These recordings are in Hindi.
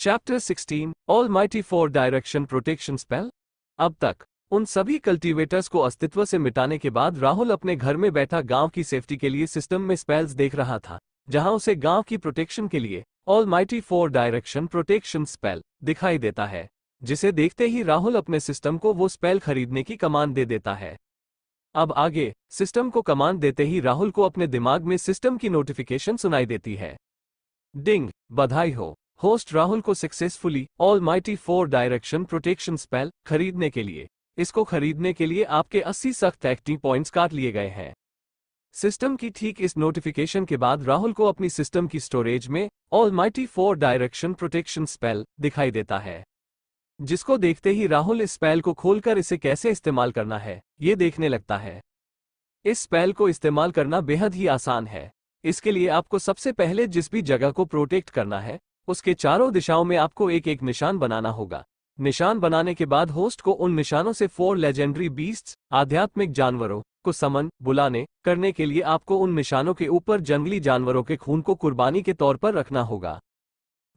Chapter 16 almighty 4 direction protection spell. अब तक उन सभी कल्टीवेटर्स को अस्तित्व से मिटाने के बाद राहुल अपने घर में बैठा गांव की सेफ्टी के लिए सिस्टम में स्पेल्स देख रहा था, जहां उसे गांव की प्रोटेक्शन के लिए ऑलमाइटी 4 डायरेक्शन प्रोटेक्शन स्पेल दिखाई देता है, जिसे देखते ही राहुल अपने सिस्टम को वो स्पेल खरीदने की कमांड दे देता है। अब आगे सिस्टम को कमांड देते ही राहुल को अपने दिमाग में सिस्टम की नोटिफिकेशन सुनाई देती है। डिंग, बधाई हो, होस्ट राहुल को successfully almighty 4 direction protection spell खरीदने के लिए इसको खरीदने के लिए आपके 80 सख्त एक्टिव पॉइंट्स काट लिए गए हैं। सिस्टम की ठीक इस नोटिफिकेशन के बाद राहुल को अपनी सिस्टम की स्टोरेज में ऑलमाइटी 4 डायरेक्शन प्रोटेक्शन स्पेल दिखाई देता है, जिसको देखते ही राहुल इस स्पेल को खोलकर इसे कैसे इस्तेमाल करना है ये देखने लगता है। इस स्पेल को इस्तेमाल करना बेहद ही आसान है। इसके लिए आपको सबसे पहले जिस भी जगह को प्रोटेक्ट करना है उसके चारों दिशाओं में आपको एक एक निशान बनाना होगा। निशान बनाने के बाद होस्ट को उन निशानों से 4 लेजेंडरी बीस्ट्स आध्यात्मिक जानवरों को समन बुलाने करने के लिए आपको उन निशानों के ऊपर जंगली जानवरों के खून को कुर्बानी के तौर पर रखना होगा।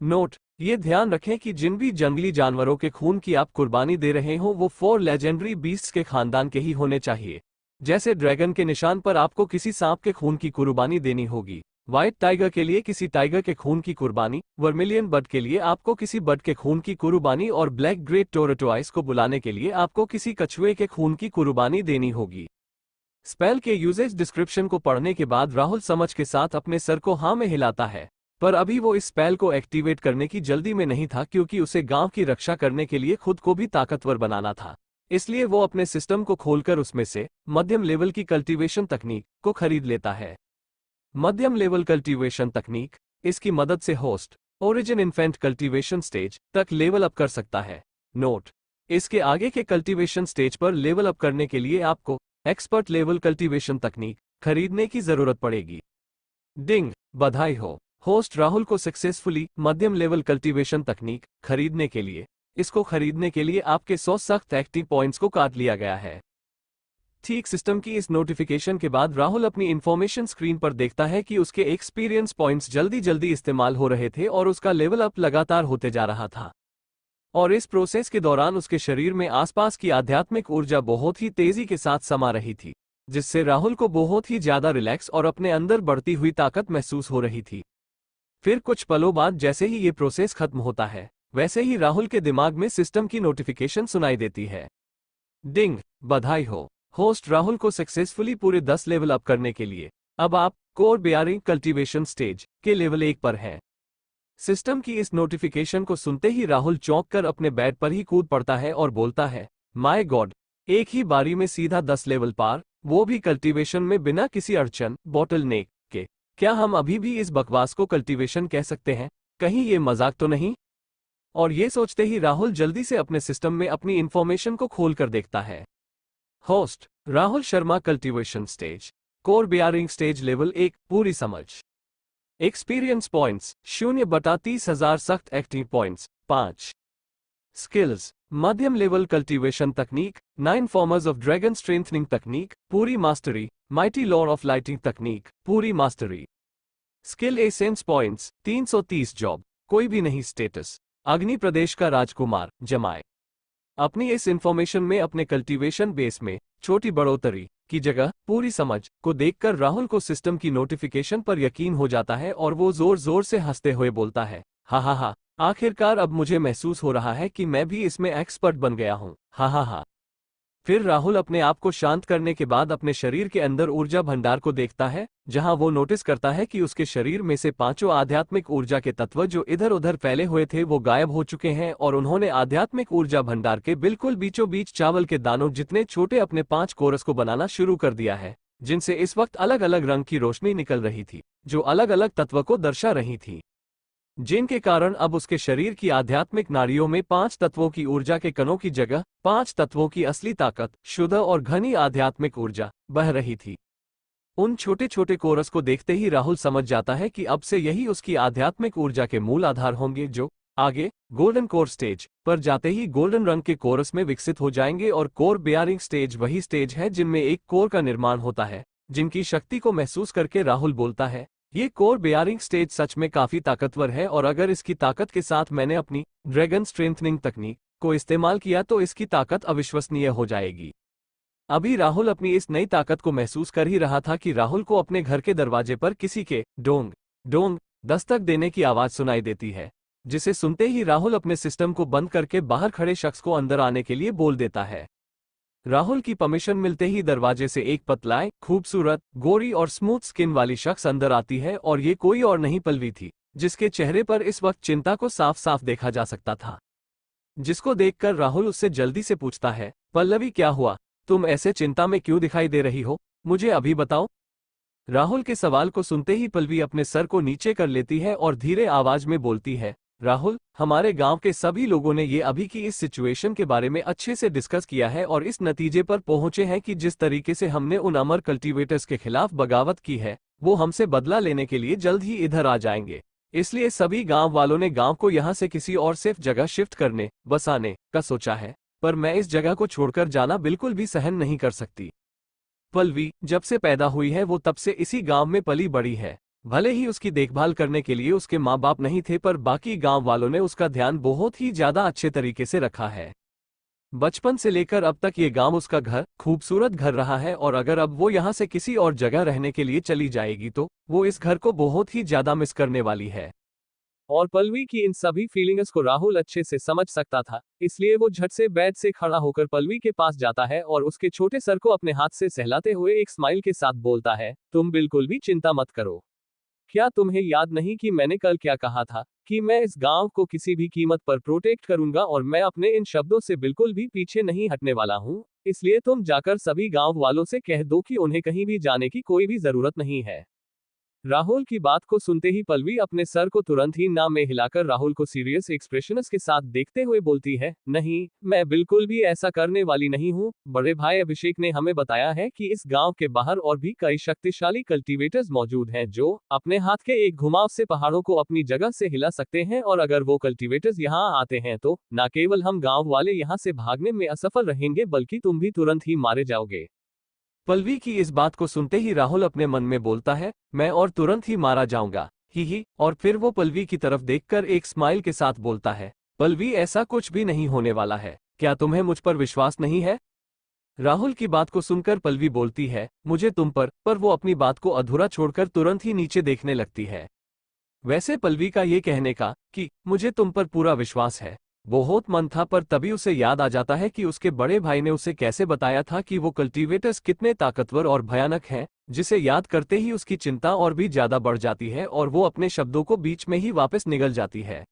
नोट, ये ध्यान रखें कि जिन भी जंगली जानवरों के खून की आप कुर्बानी दे रहे हो वो 4 लेजेंडरी बीस्ट्स के खानदान के ही होने चाहिए। जैसे ड्रैगन के निशान पर आपको किसी सांप के खून की कुर्बानी देनी होगी, व्हाइट टाइगर के लिए किसी टाइगर के खून की कुर्बानी, वर्मिलियन बर्ड के लिए आपको किसी बर्ड के खून की कुर्बानी और ब्लैक ग्रेट टोरटोइस को बुलाने के लिए आपको किसी कछुए के खून की कुर्बानी देनी होगी। स्पेल के यूजेज डिस्क्रिप्शन को पढ़ने के बाद राहुल समझ के साथ अपने सर को हाँ में हिलाता है, पर अभी वो इस स्पेल को एक्टिवेट करने की जल्दी में नहीं था, क्योंकि उसे गांव की रक्षा करने के लिए खुद को भी ताकतवर बनाना था। इसलिए वो अपने सिस्टम को खोलकर उसमें से मध्यम लेवल की कल्टीवेशन तकनीक को खरीद लेता है। मध्यम लेवल कल्टीवेशन तकनीक, इसकी मदद से host origin infant cultivation stage तक लेवल अप कर सकता है। नोट, इसके आगे के कल्टीवेशन स्टेज पर लेवल अप करने के लिए आपको एक्सपर्ट लेवल कल्टीवेशन तकनीक खरीदने की जरूरत पड़ेगी। डिंग, बधाई हो, होस्ट राहुल को सक्सेसफुली मध्यम लेवल कल्टीवेशन तकनीक खरीदने के लिए इसको खरीदने के लिए आपके 100 सख्त एक्टिव पॉइंट्स को काट लिया गया है। ठीक सिस्टम की इस नोटिफिकेशन के बाद राहुल अपनी इंफॉर्मेशन स्क्रीन पर देखता है कि उसके एक्सपीरियंस पॉइंट्स जल्दी जल्दी इस्तेमाल हो रहे थे और उसका लेवल अप लगातार होते जा रहा था। और इस प्रोसेस के दौरान उसके शरीर में आसपास की आध्यात्मिक ऊर्जा बहुत ही तेजी के साथ समा रही थी, जिससे राहुल को बहुत ही ज्यादा रिलैक्स और अपने अंदर बढ़ती हुई ताकत महसूस हो रही थी। फिर कुछ पलों बाद जैसे ही ये प्रोसेस खत्म होता है, वैसे ही राहुल के दिमाग में सिस्टम की नोटिफिकेशन सुनाई देती है। डिंग, बधाई हो, होस्ट राहुल को सक्सेसफुली पूरे 10 लेवल अप करने के लिए अब आप कोर बेयरिंग कल्टीवेशन स्टेज के लेवल 1 पर हैं। सिस्टम की इस नोटिफिकेशन को सुनते ही राहुल चौंक कर अपने बेड पर ही कूद पड़ता है और बोलता है, माय गॉड, एक ही बारी में सीधा 10 लेवल पार, वो भी कल्टीवेशन में बिना किसी अड़चन बॉटल नेक के। क्या हम अभी भी इस बकवास को कल्टीवेशन कह सकते हैं? कहीं ये मजाक तो नहीं? और ये सोचते ही राहुल जल्दी से अपने सिस्टम में अपनी इंफॉर्मेशन को खोलकर देखता है। Host Rahul Sharma cultivation stage core bearing stage level 1 पूरी समझ। एक्सपीरियंस पॉइंट्स 0/30,000 सख्त एक्टिव पॉइंट्स 5। स्किल्स मध्यम लेवल कल्टीवेशन तकनीक 9 फॉर्मर्स ऑफ ड्रैगन स्ट्रेंथनिंग तकनीक पूरी mastery, mighty lore of lighting तकनीक पूरी mastery. Skill essence points 330 job कोई भी नहीं स्टेटस अग्नि प्रदेश का राजकुमार जमाए। अपनी इस इंफॉर्मेशन में अपने कल्टीवेशन बेस में छोटी बढ़ोतरी की जगह पूरी समझ को देखकर राहुल को सिस्टम की नोटिफिकेशन पर यकीन हो जाता है और वो जोर जोर से हंसते हुए बोलता है, हा हा हा, आखिरकार अब मुझे महसूस हो रहा है कि मैं भी इसमें एक्सपर्ट बन गया हूँ, हा हा हा। फिर राहुल अपने आप को शांत करने के बाद अपने शरीर के अंदर ऊर्जा भंडार को देखता है, जहां वो नोटिस करता है कि उसके शरीर में से 5 आध्यात्मिक ऊर्जा के तत्व जो इधर उधर फैले हुए थे वो गायब हो चुके हैं और उन्होंने आध्यात्मिक ऊर्जा भंडार के बिल्कुल बीचों बीच चावल के दानों जितने छोटे अपने 5 कोरस को बनाना शुरू कर दिया है, जिनसे इस वक्त अलग अलग रंग की रोशनी निकल रही थी, जो अलग अलग तत्व को दर्शा रही थी, जिनके कारण अब उसके शरीर की आध्यात्मिक नाड़ियों में 5 तत्वों की ऊर्जा के कणों की जगह 5 तत्वों की असली ताकत, शुद्ध और घनी आध्यात्मिक ऊर्जा बह रही थी। उन छोटे छोटे कोरस को देखते ही राहुल समझ जाता है कि अब से यही उसकी आध्यात्मिक ऊर्जा के मूल आधार होंगे, जो आगे गोल्डन कोर स्टेज पर जाते ही गोल्डन रंग के कोरस में विकसित हो जाएंगे। और कोर बेयरिंग स्टेज वही स्टेज है जिनमें एक कोर का निर्माण होता है, जिनकी शक्ति को महसूस करके राहुल बोलता है, ये कोर बेयरिंग स्टेज सच में काफी ताकतवर है और अगर इसकी ताकत के साथ मैंने अपनी ड्रैगन स्ट्रेंथनिंग तकनीक को इस्तेमाल किया तो इसकी ताकत अविश्वसनीय हो जाएगी। अभी राहुल अपनी इस नई ताकत को महसूस कर ही रहा था कि राहुल को अपने घर के दरवाजे पर किसी के डोंग डोंग दस्तक देने की आवाज सुनाई देती है, जिसे सुनते ही राहुल अपने सिस्टम को बंद करके बाहर खड़े शख्स को अंदर आने के लिए बोल देता है। राहुल की परमिशन मिलते ही दरवाजे से एक पतलाए, खूबसूरत, गोरी और स्मूथ स्किन वाली शख्स अंदर आती है और ये कोई और नहीं पल्लवी थी, जिसके चेहरे पर इस वक्त चिंता को साफ साफ देखा जा सकता था। जिसको देखकर राहुल उससे जल्दी से पूछता है, पल्लवी क्या हुआ, तुम ऐसे चिंता में क्यों दिखाई दे रही हो, मुझे अभी बताओ। राहुल के सवाल को सुनते ही पल्लवी अपने सर को नीचे कर लेती है और धीरे आवाज में बोलती है, राहुल, हमारे गांव के सभी लोगों ने ये अभी की इस सिचुएशन के बारे में अच्छे से डिस्कस किया है और इस नतीजे पर पहुंचे हैं कि जिस तरीके से हमने उन अमर कल्टीवेटर्स के खिलाफ बगावत की है, वो हमसे बदला लेने के लिए जल्द ही इधर आ जाएंगे। इसलिए सभी गांव वालों ने गांव को यहां से किसी और सेफ जगह शिफ्ट करने, बसाने का सोचा है, पर मैं इस जगह को छोड़कर जाना बिल्कुल भी सहन नहीं कर सकती। पल्लवी जब से पैदा हुई है वो तब से इसी गांव में पली बड़ी है। भले ही उसकी देखभाल करने के लिए उसके माँ बाप नहीं थे, पर बाकी गांव वालों ने उसका ध्यान बहुत ही ज्यादा अच्छे तरीके से रखा है। बचपन से लेकर अब तक ये गांव उसका घर, खूबसूरत घर रहा है और अगर अब वो यहाँ से किसी और जगह रहने के लिए चली जाएगी तो वो इस घर को बहुत ही ज्यादा मिस करने वाली है। और पल्लवी की इन सभी फीलिंग्स को राहुल अच्छे से समझ सकता था, इसलिए वो झट से बेड से खड़ा होकर पल्लवी के पास जाता है और उसके छोटे सर को अपने हाथ से सहलाते हुए एक स्माइल के साथ बोलता है, तुम बिल्कुल भी चिंता मत करो। क्या तुम्हें याद नहीं कि मैंने कल क्या कहा था, कि मैं इस गांव को किसी भी कीमत पर प्रोटेक्ट करूंगा और मैं अपने इन शब्दों से बिल्कुल भी पीछे नहीं हटने वाला हूं, इसलिए तुम जाकर सभी गांव वालों से कह दो कि उन्हें कहीं भी जाने की कोई भी जरूरत नहीं है। राहुल की बात को सुनते ही पल्लवी अपने सर को तुरंत ही ना में हिलाकर राहुल को सीरियस एक्सप्रेशंस के साथ देखते हुए बोलती है, नहीं, मैं बिल्कुल भी ऐसा करने वाली नहीं हूँ। बड़े भाई अभिषेक ने हमें बताया है कि इस गांव के बाहर और भी कई शक्तिशाली कल्टीवेटर्स मौजूद हैं जो अपने हाथ के एक घुमाव से पहाड़ों को अपनी जगह से हिला सकते हैं और अगर वो कल्टीवेटर्स यहाँ आते हैं तो न केवल हम गाँव वाले यहाँ से भागने में असफल रहेंगे बल्कि तुम भी तुरंत ही मारे जाओगे। पल्लवी की इस बात को सुनते ही राहुल अपने मन में बोलता है, मैं और तुरंत ही मारा जाऊंगा, ही, और फिर वो पल्लवी की तरफ देखकर एक स्माइल के साथ बोलता है, पल्लवी ऐसा कुछ भी नहीं होने वाला है, क्या तुम्हें मुझ पर विश्वास नहीं है। राहुल की बात को सुनकर पल्लवी बोलती है, मुझे तुम पर वो अपनी बात को अधूरा छोड़कर तुरंत ही नीचे देखने लगती है। वैसे पल्लवी का ये कहने का कि मुझे तुम पर पूरा विश्वास है बहुत मन था, पर तभी उसे याद आ जाता है कि उसके बड़े भाई ने उसे कैसे बताया था कि वो कल्टीवेटर्स कितने ताकतवर और भयानक हैं, जिसे याद करते ही उसकी चिंता और भी ज्यादा बढ़ जाती है और वो अपने शब्दों को बीच में ही वापस निगल जाती है।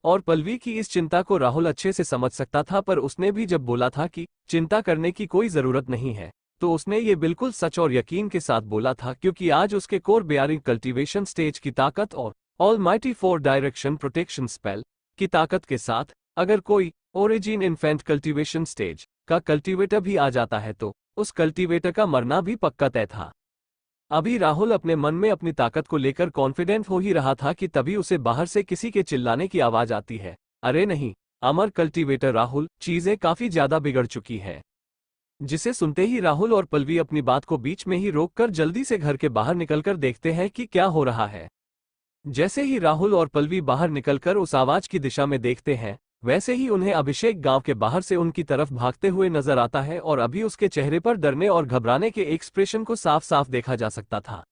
और पल्लवी की इस चिंता को राहुल अच्छे से समझ सकता था, पर उसने भी जब बोला था कि चिंता करने की कोई जरूरत नहीं है, तो उसने ये बिल्कुल सच और यकीन के साथ बोला था, क्योंकि आज उसके कोर बेयरिंग कल्टीवेशन स्टेज की ताकत और ऑलमाइटी 4 डायरेक्शन प्रोटेक्शन स्पेल की ताकत के साथ अगर कोई ओरिजिन इन्फेंट कल्टीवेशन स्टेज का कल्टीवेटर भी आ जाता है तो उस कल्टीवेटर का मरना भी पक्का तय था। अभी राहुल अपने मन में अपनी ताकत को लेकर कॉन्फिडेंट हो ही रहा था कि तभी उसे बाहर से किसी के चिल्लाने की आवाज आती है, अरे नहीं, अमर कल्टीवेटर राहुल, चीजें काफी ज्यादा बिगड़ चुकी हैं। जिसे सुनते ही राहुल और पल्लवी अपनी बात को बीच में ही रोककर जल्दी से घर के बाहर निकलकर देखते हैं कि क्या हो रहा है। जैसे ही राहुल और पल्लवी बाहर निकलकर उस आवाज की दिशा में देखते हैं, वैसे ही उन्हें अभिषेक गांव के बाहर से उनकी तरफ भागते हुए नजर आता है और अभी उसके चेहरे पर डरने और घबराने के एक्सप्रेशन को साफ साफ देखा जा सकता था।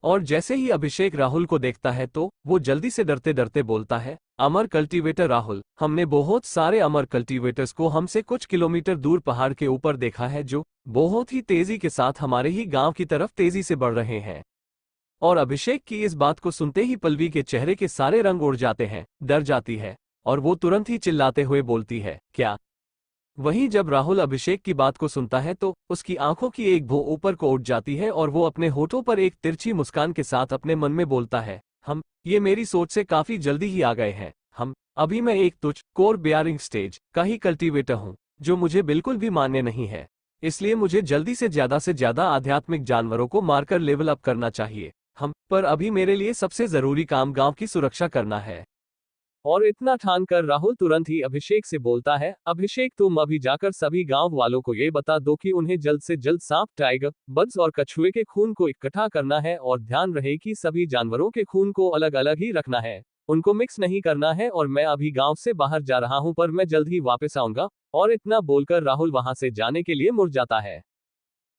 और जैसे ही अभिषेक राहुल को देखता है तो वो जल्दी से डरते डरते बोलता है, अमर कल्टीवेटर राहुल, हमने बहुत सारे अमर कल्टीवेटर्स को हमसे कुछ किलोमीटर दूर पहाड़ के ऊपर देखा है जो बहुत ही तेजी के साथ हमारे ही गांव की तरफ तेजी से बढ़ रहे हैं। और अभिषेक की इस बात को सुनते ही पल्लवी के चेहरे के सारे रंग उड़ जाते हैं, डर जाती है और वो तुरंत ही चिल्लाते हुए बोलती है, क्या। वहीं जब राहुल अभिषेक की बात को सुनता है तो उसकी आंखों की एक भौं ऊपर को उठ जाती है और वो अपने होठों पर एक तिरछी मुस्कान के साथ अपने मन में बोलता है, ये मेरी सोच से काफी जल्दी ही आ गए हैं। अभी मैं एक तुच्छ कोर बेयरिंग स्टेज का ही कल्टीवेटर हूँ, जो मुझे बिल्कुल भी मान्य नहीं है, इसलिए मुझे जल्दी से ज्यादा आध्यात्मिक जानवरों को मारकर लेवल अप करना चाहिए। पर अभी मेरे लिए सबसे जरूरी काम गांव की सुरक्षा करना है। और इतना ठानकर राहुल तुरंत ही अभिषेक से बोलता है, अभिषेक तुम अभी जाकर सभी गांव वालों को ये बता दो कि उन्हें जल्द से जल्द सांप, टाइगर, बग्स और कछुए के खून को इकट्ठा करना है और ध्यान रहे कि सभी जानवरों के खून को अलग अलग ही रखना है, उनको मिक्स नहीं करना है। और मैं अभी गांव से बाहर जा रहा हूं पर मैं जल्द ही वापस आऊंगा। और इतना बोलकर राहुल वहां से जाने के लिए मुड़ जाता है।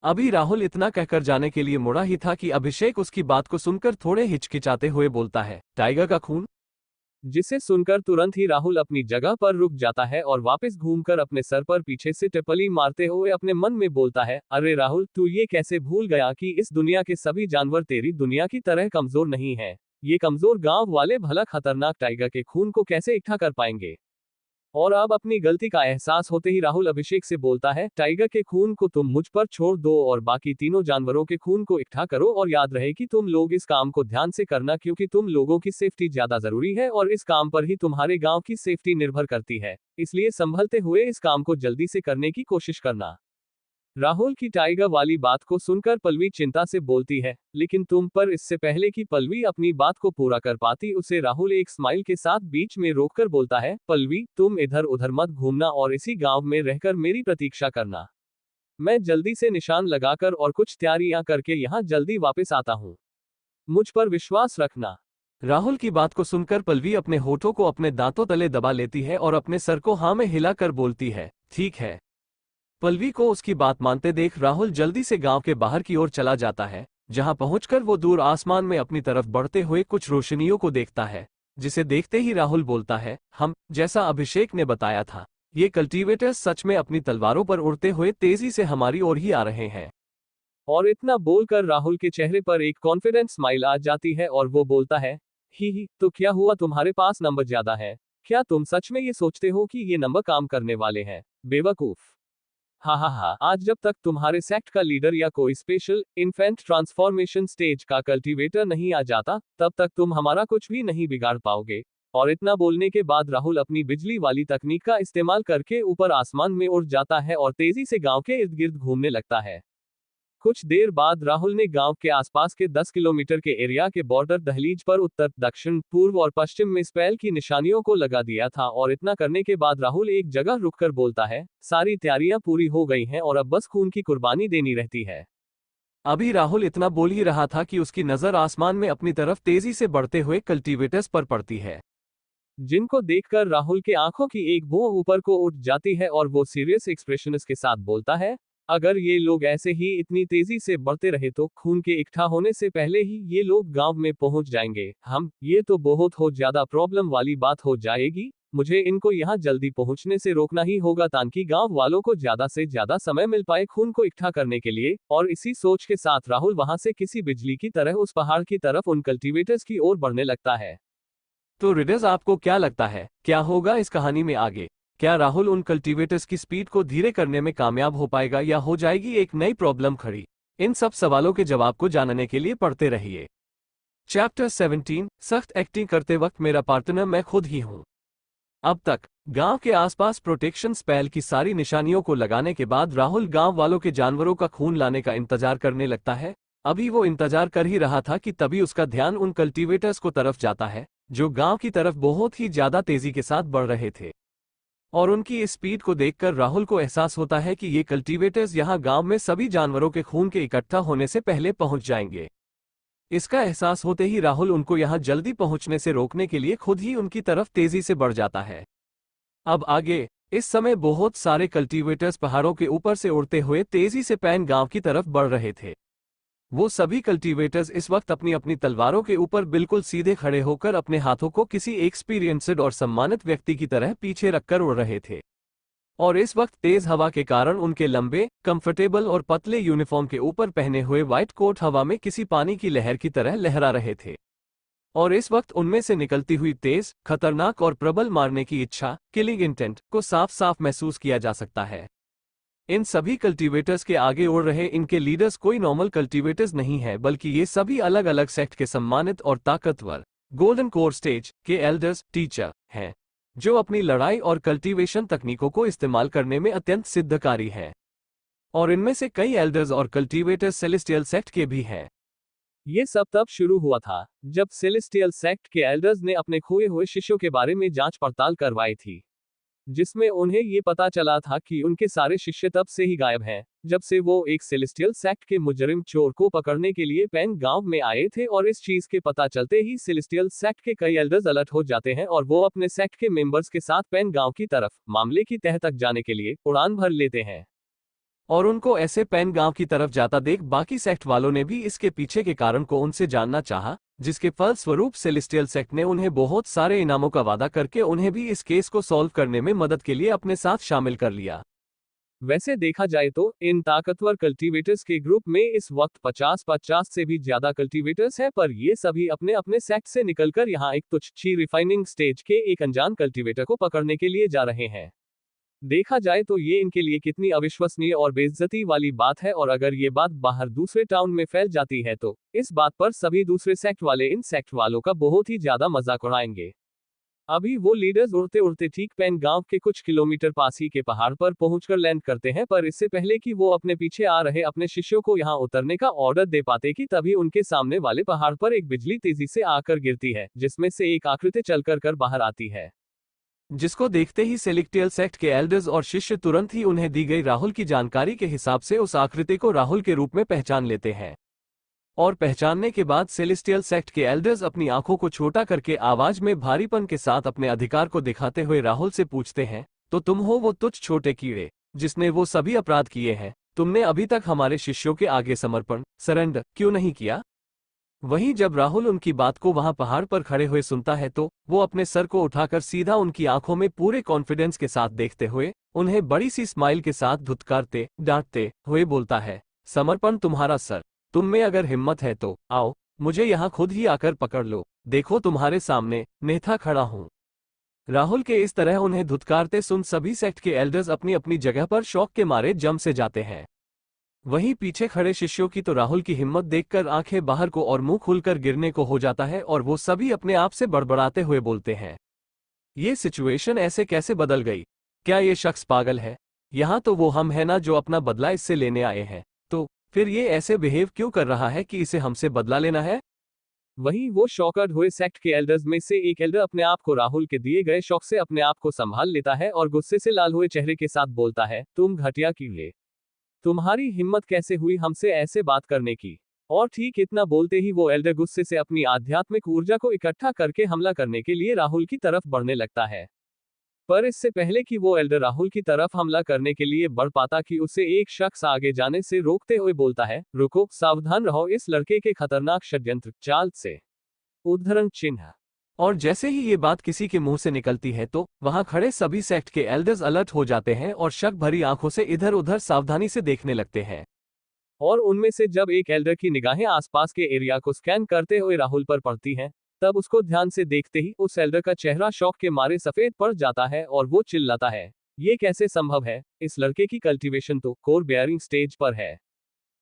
अभी राहुल इतना कहकर जाने के लिए मुड़ा ही था कि अभिषेक उसकी बात को सुनकर थोड़े हिचकिचाते हुए बोलता है, टाइगर का खून? जिसे सुनकर तुरंत ही राहुल अपनी जगह पर रुक जाता है और वापस घूमकर अपने सर पर पीछे से टिप्पली मारते हुए अपने मन में बोलता है, अरे राहुल, तू ये कैसे भूल गया कि इस दुनिया के सभी जानवर तेरी दुनिया की तरह कमजोर नहीं है। ये कमजोर गांव वाले भला खतरनाक टाइगर के खून को कैसे इकट्ठा कर पाएंगे? और अब अपनी गलती का एहसास होते ही राहुल अभिषेक से बोलता है, टाइगर के खून को तुम मुझ पर छोड़ दो और बाकी तीनों जानवरों के खून को इकट्ठा करो। और याद रहे कि तुम लोग इस काम को ध्यान से करना, क्योंकि तुम लोगों की सेफ्टी ज्यादा जरूरी है और इस काम पर ही तुम्हारे गांव की सेफ्टी निर्भर करती है। इसलिए संभलते हुए इस काम को जल्दी से करने की कोशिश करना। राहुल की टाइगर वाली बात को सुनकर पल्लवी चिंता से बोलती है, लेकिन तुम पर इससे पहले कि पल्लवी अपनी बात को पूरा कर पाती उसे राहुल एक स्माइल के साथ बीच में रोककर बोलता है, पल्लवी, तुम इधर उधर मत घूमना और इसी गांव में रहकर मेरी प्रतीक्षा करना। मैं जल्दी से निशान लगाकर और कुछ तैयारियां करके यहाँ जल्दी वापस आता हूँ। मुझ पर विश्वास रखना। राहुल की बात को सुनकर पल्लवी अपने होठों को अपने दांतों तले दबा लेती है और अपने सर को हाँ में हिलाकर बोलती है, ठीक है। पल्लवी को उसकी बात मानते देख राहुल जल्दी से गांव के बाहर की ओर चला जाता है, जहां पहुंचकर वो दूर आसमान में अपनी तरफ बढ़ते हुए कुछ रोशनियों को देखता है, जिसे देखते ही राहुल बोलता है, हम जैसा अभिषेक ने बताया था, ये कल्टीवेटर्स सच में अपनी तलवारों पर उड़ते हुए तेजी से हमारी ओर ही आ रहे हैं। और इतना बोलकर राहुल के चेहरे पर एक कॉन्फिडेंट स्माइल आ जाती है और वो बोलता है, ही, तो क्या हुआ, तुम्हारे पास नंबर ज्यादा है? क्या तुम सच में ये सोचते हो कि ये नंबर काम करने वाले हैं, बेवकूफ? हाँ, आज जब तक तुम्हारे सेक्ट का लीडर या कोई स्पेशल इन्फेंट ट्रांसफॉर्मेशन स्टेज का कल्टीवेटर नहीं आ जाता, तब तक तुम हमारा कुछ भी नहीं बिगाड़ पाओगे। और इतना बोलने के बाद राहुल अपनी बिजली वाली तकनीक का इस्तेमाल करके ऊपर आसमान में उड़ जाता है और तेजी से गांव के इर्द गिर्द घूमने लगता है। कुछ देर बाद राहुल ने गांव के आसपास के 10 किलोमीटर के एरिया के बॉर्डर दहलीज पर उत्तर, दक्षिण, पूर्व और पश्चिम में स्पेल की निशानियों को लगा दिया था। और इतना करने के बाद राहुल एक जगह रुककर बोलता है, सारी तैयारियां पूरी हो गई हैं और अब बस खून की कुर्बानी देनी रहती है। अभी राहुल इतना बोल ही रहा था कि उसकी नजर आसमान में अपनी तरफ तेजी से बढ़ते हुए कल्टीवेटर्स पर पड़ती है, जिनको देखकर राहुल के आंखों की एक भौं ऊपर को उठ जाती है और वो सीरियस एक्सप्रेशन के साथ बोलता है, अगर ये लोग ऐसे ही इतनी तेजी से बढ़ते रहे तो खून के इकट्ठा होने से पहले ही ये लोग गांव में पहुंच जाएंगे। ये तो बहुत हो ज्यादा प्रॉब्लम वाली बात हो जाएगी। मुझे इनको यहाँ जल्दी पहुंचने से रोकना ही होगा ताकि गांव वालों को ज्यादा से ज्यादा समय मिल पाए खून को इकट्ठा करने के लिए। और इसी सोच के साथ राहुल वहां से किसी बिजली की तरह उस पहाड़ की तरफ उन कल्टीवेटर्स की ओर बढ़ने लगता है। तो रीडर्स, आपको क्या लगता है, क्या होगा इस कहानी में आगे? क्या राहुल उन कल्टीवेटर्स की स्पीड को धीरे करने में कामयाब हो पाएगा या हो जाएगी एक नई प्रॉब्लम खड़ी? इन सब सवालों के जवाब को जानने के लिए पढ़ते रहिए। चैप्टर 17, सख्त एक्टिंग करते वक्त मेरा पार्टनर मैं खुद ही हूं। अब तक गांव के आसपास प्रोटेक्शन स्पेल की सारी निशानियों को लगाने के बाद राहुल गांव वालों के जानवरों का खून लाने का इंतजार करने लगता है। अभी वो इंतजार कर ही रहा था कि तभी उसका ध्यान उन कल्टीवेटर्स को तरफ जाता है, जो गांव की तरफ बहुत ही ज्यादा तेजी के साथ बढ़ रहे थे। और उनकी इस स्पीड को देखकर राहुल को एहसास होता है कि ये कल्टीवेटर्स यहां गांव में सभी जानवरों के खून के इकट्ठा होने से पहले पहुंच जाएंगे। इसका एहसास होते ही राहुल उनको यहां जल्दी पहुंचने से रोकने के लिए खुद ही उनकी तरफ तेजी से बढ़ जाता है। अब आगे, इस समय बहुत सारे कल्टीवेटर्स पहाड़ों के ऊपर से उड़ते हुए तेजी से पैन गांव की तरफ बढ़ रहे थे। वो सभी कल्टीवेटर्स इस वक्त अपनी अपनी तलवारों के ऊपर बिल्कुल सीधे खड़े होकर अपने हाथों को किसी एक्सपीरियंस्ड और सम्मानित व्यक्ति की तरह पीछे रखकर उड़ रहे थे। और इस वक्त तेज हवा के कारण उनके लंबे, कंफर्टेबल और पतले यूनिफॉर्म के ऊपर पहने हुए व्हाइट कोट हवा में किसी पानी की लहर की तरह लहरा रहे थे। और इस वक्त उनमें से निकलती हुई तेज, खतरनाक और प्रबल मारने की इच्छा, किलिंग इंटेंट, को साफ साफ महसूस किया जा सकता है। इन सभी कल्टीवेटर्स के आगे उड़ रहे इनके लीडर्स कोई नॉर्मल कल्टीवेटर्स नहीं है, बल्कि ये सभी अलग अलग सेक्ट के सम्मानित और ताकतवर गोल्डन कोर स्टेज के एल्डर्स, टीचर हैं, जो अपनी लड़ाई और कल्टीवेशन तकनीकों को इस्तेमाल करने में अत्यंत सिद्धकारी हैं। और इनमें से कई एल्डर्स और कल्टीवेटर्स सेलेस्टियल सेक्ट के भी हैं। ये सब तब शुरू हुआ था जब सेलेस्टियल सेक्ट के एल्डर्स ने अपने खोए हुए शिष्यों के बारे में जांच पड़ताल करवाई थी, जिसमें उन्हें ये पता चला था कि उनके सारे शिष्य तब से ही गायब हैं, जब से वो एक सेलेस्टियल सेक्ट के मुजरिम चोर को पकड़ने के लिए पेन गांव में आए थे। और इस चीज के पता चलते ही सेलेस्टियल सेक्ट के कई एल्डर्स अलर्ट हो जाते हैं और वो अपने सेक्ट के मेंबर्स के साथ पेन गांव की तरफ मामले की तह तक जाने के लिए उड़ान भर लेते हैं। और उनको ऐसे पेन गांव की तरफ जाता देख बाकी सेक्ट वालों ने भी इसके पीछे के कारण को उनसे जानना चाहा, जिसके फलस्वरूप सेलेस्टियल सेक्ट ने उन्हें बहुत सारे इनामों का वादा करके उन्हें भी इस केस को सॉल्व करने में मदद के लिए अपने साथ शामिल कर लिया। वैसे देखा जाए तो इन ताकतवर कल्टीवेटर्स के ग्रुप में इस वक्त 50 से भी ज्यादा कल्टीवेटर्स हैं, पर ये सभी अपने अपने सेक्ट से निकलकर यहाँ एक तुच्छ रिफाइनिंग स्टेज के एक अनजान कल्टीवेटर को पकड़ने के लिए जा रहे हैं। देखा जाए तो ये इनके लिए कितनी अविश्वसनीय और बेइज्जती वाली बात है, और अगर ये बात बाहर दूसरे टाउन में फैल जाती है तो इस बात पर सभी दूसरे सेक्ट वाले इन सेक्ट वालों का बहुत ही ज्यादा मजाक उड़ाएंगे। अभी वो लीडर्स उड़ते उड़ते ठीक पेन गांव के कुछ किलोमीटर पास ही के पहाड़ पर पहुंचकर लैंड करते हैं, पर इससे पहले कि वो अपने पीछे आ रहे अपने शिष्यों को यहां उतरने का ऑर्डर दे पाते कि तभी उनके सामने वाले पहाड़ पर एक बिजली तेजी से आकर गिरती है, जिसमें से एक आकृति चलकर कर बाहर आती है, जिसको देखते ही सेलेस्टियल सेक्ट के एल्डर्स और शिष्य तुरंत ही उन्हें दी गई राहुल की जानकारी के हिसाब से उस आकृति को राहुल के रूप में पहचान लेते हैं। और पहचानने के बाद सेलेस्टियल सेक्ट के एल्डर्स अपनी आंखों को छोटा करके आवाज में भारीपन के साथ अपने अधिकार को दिखाते हुए राहुल से पूछते हैं, तो तुम हो वो तुच्छ छोटे कीड़े जिसने वो सभी अपराध किए हैं? तुमने अभी तक हमारे शिष्यों के आगे सरेंडर क्यों नहीं किया? वहीं जब राहुल उनकी बात को वहां पहाड़ पर खड़े हुए सुनता है तो वो अपने सर को उठाकर सीधा उनकी आंखों में पूरे कॉन्फिडेंस के साथ देखते हुए उन्हें बड़ी सी स्माइल के साथ धुतकारते डांटते हुए बोलता है, समर्पण तुम्हारा सर, तुम में अगर हिम्मत है तो आओ, मुझे यहाँ खुद ही आकर पकड़ लो, देखो तुम्हारे सामने नेथा खड़ा हूँ। राहुल के इस तरह उन्हें धुतकारते सुन सभी सेक्ट के एल्डर्स अपनी अपनी जगह पर शौक के मारे जम से जाते हैं। वहीं पीछे खड़े शिष्यों की तो राहुल की हिम्मत देखकर आंखें बाहर को और मुंह खुलकर गिरने को हो जाता है, और वो सभी अपने आप से बड़बड़ाते हुए बोलते हैं, ये सिचुएशन ऐसे कैसे बदल गई? क्या ये शख्स पागल है? यहाँ तो वो हम है ना जो अपना बदला इससे लेने आए हैं, तो फिर ये ऐसे बिहेव क्यों कर रहा है कि इसे हमसे बदला लेना है? वहीं वो शॉकर्ड हुए सेक्ट के एल्डर्स में से एक एल्डर अपने आप को राहुल के दिए गए शौक से अपने आप को संभाल लेता है और गुस्से से लाल हुए चेहरे के साथ बोलता है, तुम घटिया कीड़े, तुम्हारी हिम्मत कैसे हुई हमसे ऐसे बात करने की? और ठीक इतना बोलते ही वो एल्डर गुस्से से अपनी आध्यात्मिक ऊर्जा को इकट्ठा करके हमला करने के लिए राहुल की तरफ बढ़ने लगता है। पर इससे पहले कि वो एल्डर राहुल की तरफ हमला करने के लिए बढ़ पाता कि उसे एक शख्स आगे जाने से रोकते हुए बोलता है, रुको, सावधान रहो इस लड़के के खतरनाक षड्यंत्र चाल से। उद्धरण चिन्ह। और जैसे ही ये बात किसी के मुंह से निकलती है तो वहां खड़े सभी सेक्ट के एल्डर्स अलर्ट हो जाते हैं और शक भरी आंखों से इधर उधर सावधानी से देखने लगते हैं। और उनमें से जब एक एल्डर की निगाहें आसपास के एरिया को स्कैन करते हुए राहुल पर पड़ती हैं, तब उसको ध्यान से देखते ही उस एल्डर का चेहरा शौक के मारे सफेद पड़ जाता है और वो चिल्लाता है, ये कैसे संभव है? इस लड़के की कल्टीवेशन तो कोर बेयरिंग स्टेज पर है।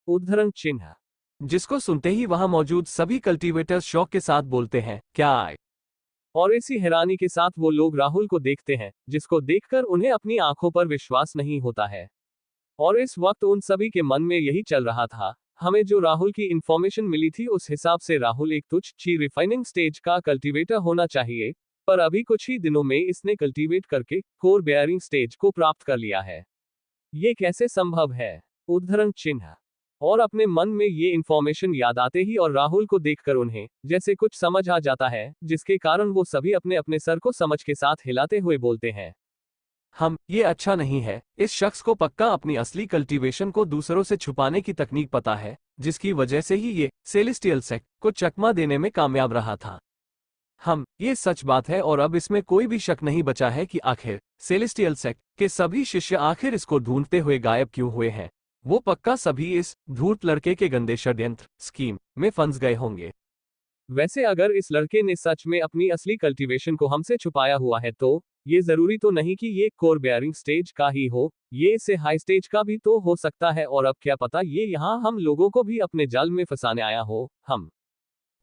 उद्धरण चिन्ह। जिसको सुनते ही वहां मौजूद सभी कल्टीवेटर्स शौक के साथ बोलते हैं, क्या आए? और इसी हैरानी के साथ वो लोग राहुल को देखते हैं, जिसको देखकर उन्हें अपनी आंखों पर विश्वास नहीं होता है। और इस वक्त उन सभी के मन में यही चल रहा था, हमें जो राहुल की इंफॉर्मेशन मिली थी उस हिसाब से राहुल एक तुच्छ रिफाइनिंग स्टेज का कल्टीवेटर होना चाहिए, पर अभी कुछ ही दिनों में इसने कल्टीवेट करके कोर बेयरिंग स्टेज को प्राप्त कर लिया है। ये कैसे संभव है? उद्धरण चिन्ह। और अपने मन में ये इंफॉर्मेशन याद आते ही और राहुल को देखकर उन्हें जैसे कुछ समझ आ जाता है, जिसके कारण वो सभी अपने अपने सर को समझ के साथ हिलाते हुए बोलते हैं, ये अच्छा नहीं है, इस शख्स को पक्का अपनी असली कल्टीवेशन को दूसरों से छुपाने की तकनीक पता है, जिसकी वजह से ही ये सेलेस्टियल सेक्ट को चकमा देने में कामयाब रहा था। ये सच बात है और अब इसमें कोई भी शक नहीं बचा है कि आखिर सेलेस्टियल सेक्ट के सभी शिष्य आखिर इसको ढूंढते हुए गायब क्यों हुए हैं। वो पक्का सभी इस धूर्त लड़के के गंदे षड्यंत्र स्कीम में फंस गए होंगे। वैसे अगर इस लड़के ने सच में अपनी असली कल्टीवेशन को हमसे छुपाया हुआ है तो ये जरूरी तो नहीं कि ये कोर बेयरिंग स्टेज का ही हो, ये इससे हाई स्टेज का भी तो हो सकता है, और अब क्या पता ये यहाँ हम लोगों को भी अपने जाल में फंसाने आया हो।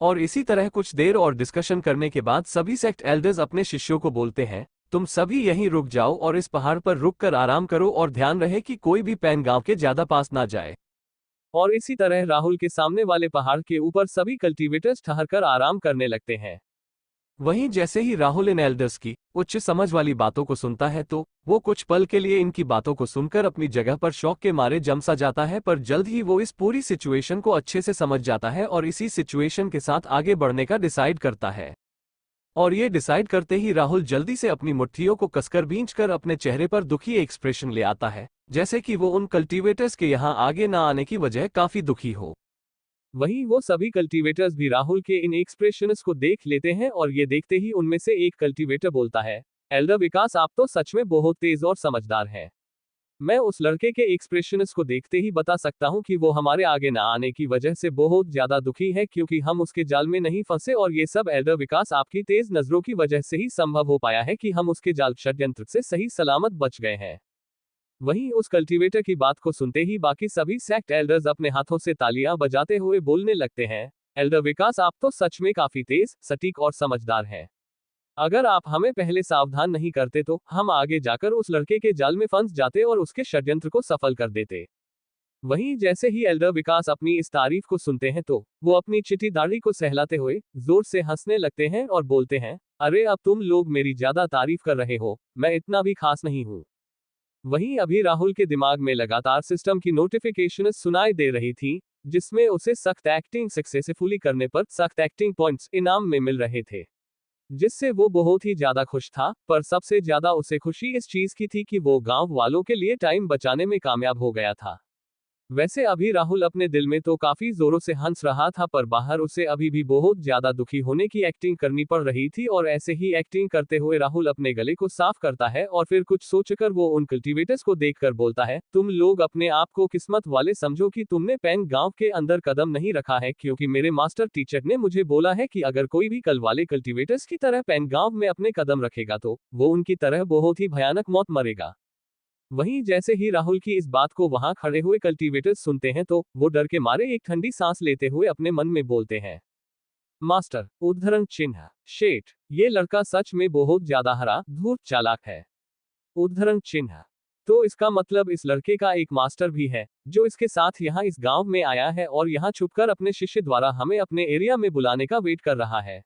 और इसी तरह कुछ देर और डिस्कशन करने के बाद सभी सेक्ट एल्डर्स अपने शिष्यों को बोलते हैं, तुम सभी यहीं रुक जाओ और इस पहाड़ पर रुक कर आराम करो और ध्यान रहे कि कोई भी पैन गांव के ज्यादा पास ना जाए। और इसी तरह राहुल के सामने वाले पहाड़ के ऊपर सभी कल्टीवेटर्स ठहरकर आराम करने लगते हैं। वहीं जैसे ही राहुल इन एल्डर्स की उच्च समझ वाली बातों को सुनता है तो वो कुछ पल के लिए इनकी बातों को सुनकर अपनी जगह पर शौक के मारे जम सा जाता है, पर जल्द ही वो इस पूरी सिचुएशन को अच्छे से समझ जाता है और इसी सिचुएशन के साथ आगे बढ़ने का डिसाइड करता है। और ये डिसाइड करते ही राहुल जल्दी से अपनी मुट्ठियों को कसकर भींचकर अपने चेहरे पर दुखी एक्सप्रेशन ले आता है, जैसे कि वो उन कल्टीवेटर्स के यहाँ आगे ना आने की वजह काफी दुखी हो। वहीं वो सभी कल्टीवेटर्स भी राहुल के इन एक्सप्रेशंस को देख लेते हैं और ये देखते ही उनमें से एक कल्टीवेटर बोलता है, एल्डर विकास, आप तो सच में बहुत तेज और समझदार हैं। मैं उस लड़के के एक्सप्रेशंस को देखते ही बता सकता हूं कि वो हमारे आगे ना आने की वजह से बहुत ज्यादा दुखी है, क्योंकि हम उसके जाल में नहीं फंसे और ये सब एल्डर विकास आपकी तेज नजरों की वजह से ही संभव हो पाया है कि हम उसके जाल षड्यंत्र से सही सलामत बच गए हैं। वहीं उस कल्टीवेटर की बात को सुनते ही बाकी सभी सेक्ट एल्डर्स अपने हाथों से तालियां बजाते हुए बोलने लगते हैं, एल्डर विकास, आप तो सच में काफी तेज, सटीक और समझदार हैं। अगर आप हमें पहले सावधान नहीं करते तो हम आगे जाकर उस लड़के के जाल में फंस जाते और उसके षड्यंत्र को सफल कर देते। वहीं जैसे ही एल्डर विकास अपनी इस तारीफ को सुनते हैं तो वो अपनी चिटी दाढ़ी को सहलाते हुए जोर से हंसने लगते हैं और बोलते हैं, अरे अब तुम लोग मेरी ज्यादा तारीफ कर रहे हो, मैं इतना भी खास नहीं हूँ। वहीं अभी राहुल के दिमाग में लगातार सिस्टम की नोटिफिकेशन सुनाई दे रही थी, जिसमें उसे सख्त एक्टिंग सक्सेसफुली करने पर सख्त एक्टिंग पॉइंट्स इनाम में मिल रहे थे, जिससे वो बहुत ही ज्यादा खुश था। पर सबसे ज्यादा उसे खुशी इस चीज की थी कि वो गांव वालों के लिए टाइम बचाने में कामयाब हो गया था। वैसे अभी राहुल अपने दिल में तो काफी जोरों से हंस रहा था, पर बाहर उसे अभी भी बहुत ज्यादा दुखी होने की एक्टिंग करनी पड़ रही थी। और ऐसे ही एक्टिंग करते हुए राहुल अपने गले को साफ करता है और फिर कुछ सोचकर वो उन कल्टीवेटर्स को देखकर बोलता है, तुम लोग अपने आप को किस्मत वाले समझो कि तुमने पेन गांव के अंदर कदम नहीं रखा है, क्योंकि मेरे मास्टर टीचर ने मुझे बोला है कि अगर कोई भी कल वाले कल्टीवेटर्स की तरह पेन गांव में अपने कदम रखेगा तो वो उनकी तरह बहुत ही भयानक मौत मरेगा। वहीं जैसे ही राहुल की इस बात को वहां खड़े हुए कल्टीवेटर्स सुनते हैं तो वो डर के मारे एक ठंडी सांस लेते हुए अपने मन में बोलते हैं, मास्टर, उद्धरण चिन्ह, शेठ, ये लड़का सच में बहुत ज्यादा हरा धूर्त चालाक है। उद्धरण चिन्ह, तो इसका मतलब इस लड़के का एक मास्टर भी है जो इसके साथ यहाँ इस गांव में आया है और यहाँ छुपकर अपने शिष्य द्वारा हमें अपने एरिया में बुलाने का वेट कर रहा है।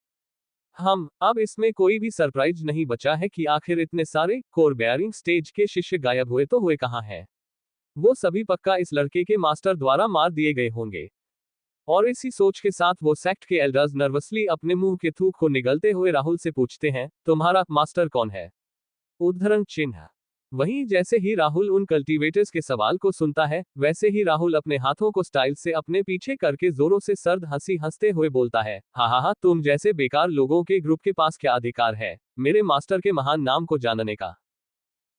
अब इसमें कोई भी सरप्राइज नहीं बचा है कि आखिर इतने सारे कोर बेयरिंग स्टेज के शिष्य गायब हुए तो हुए कहाँ हैं। वो सभी पक्का इस लड़के के मास्टर द्वारा मार दिए गए होंगे। और इसी सोच के साथ वो सेक्ट के एल्डर्स नर्वसली अपने मुंह के थूक को निगलते हुए राहुल से पूछते हैं, तुम्हारा मास्टर कौन है? उद्धरण चिन्ह। वहीं जैसे ही राहुल उन कल्टीवेटर्स के सवाल को सुनता है, वैसे ही राहुल अपने हाथों को स्टाइल से अपने पीछे करके जोरों से सर्द हंसी हंसते हुए बोलता है, हा, तुम जैसे बेकार लोगों के ग्रुप के पास क्या अधिकार है मेरे मास्टर के महान नाम को जानने का?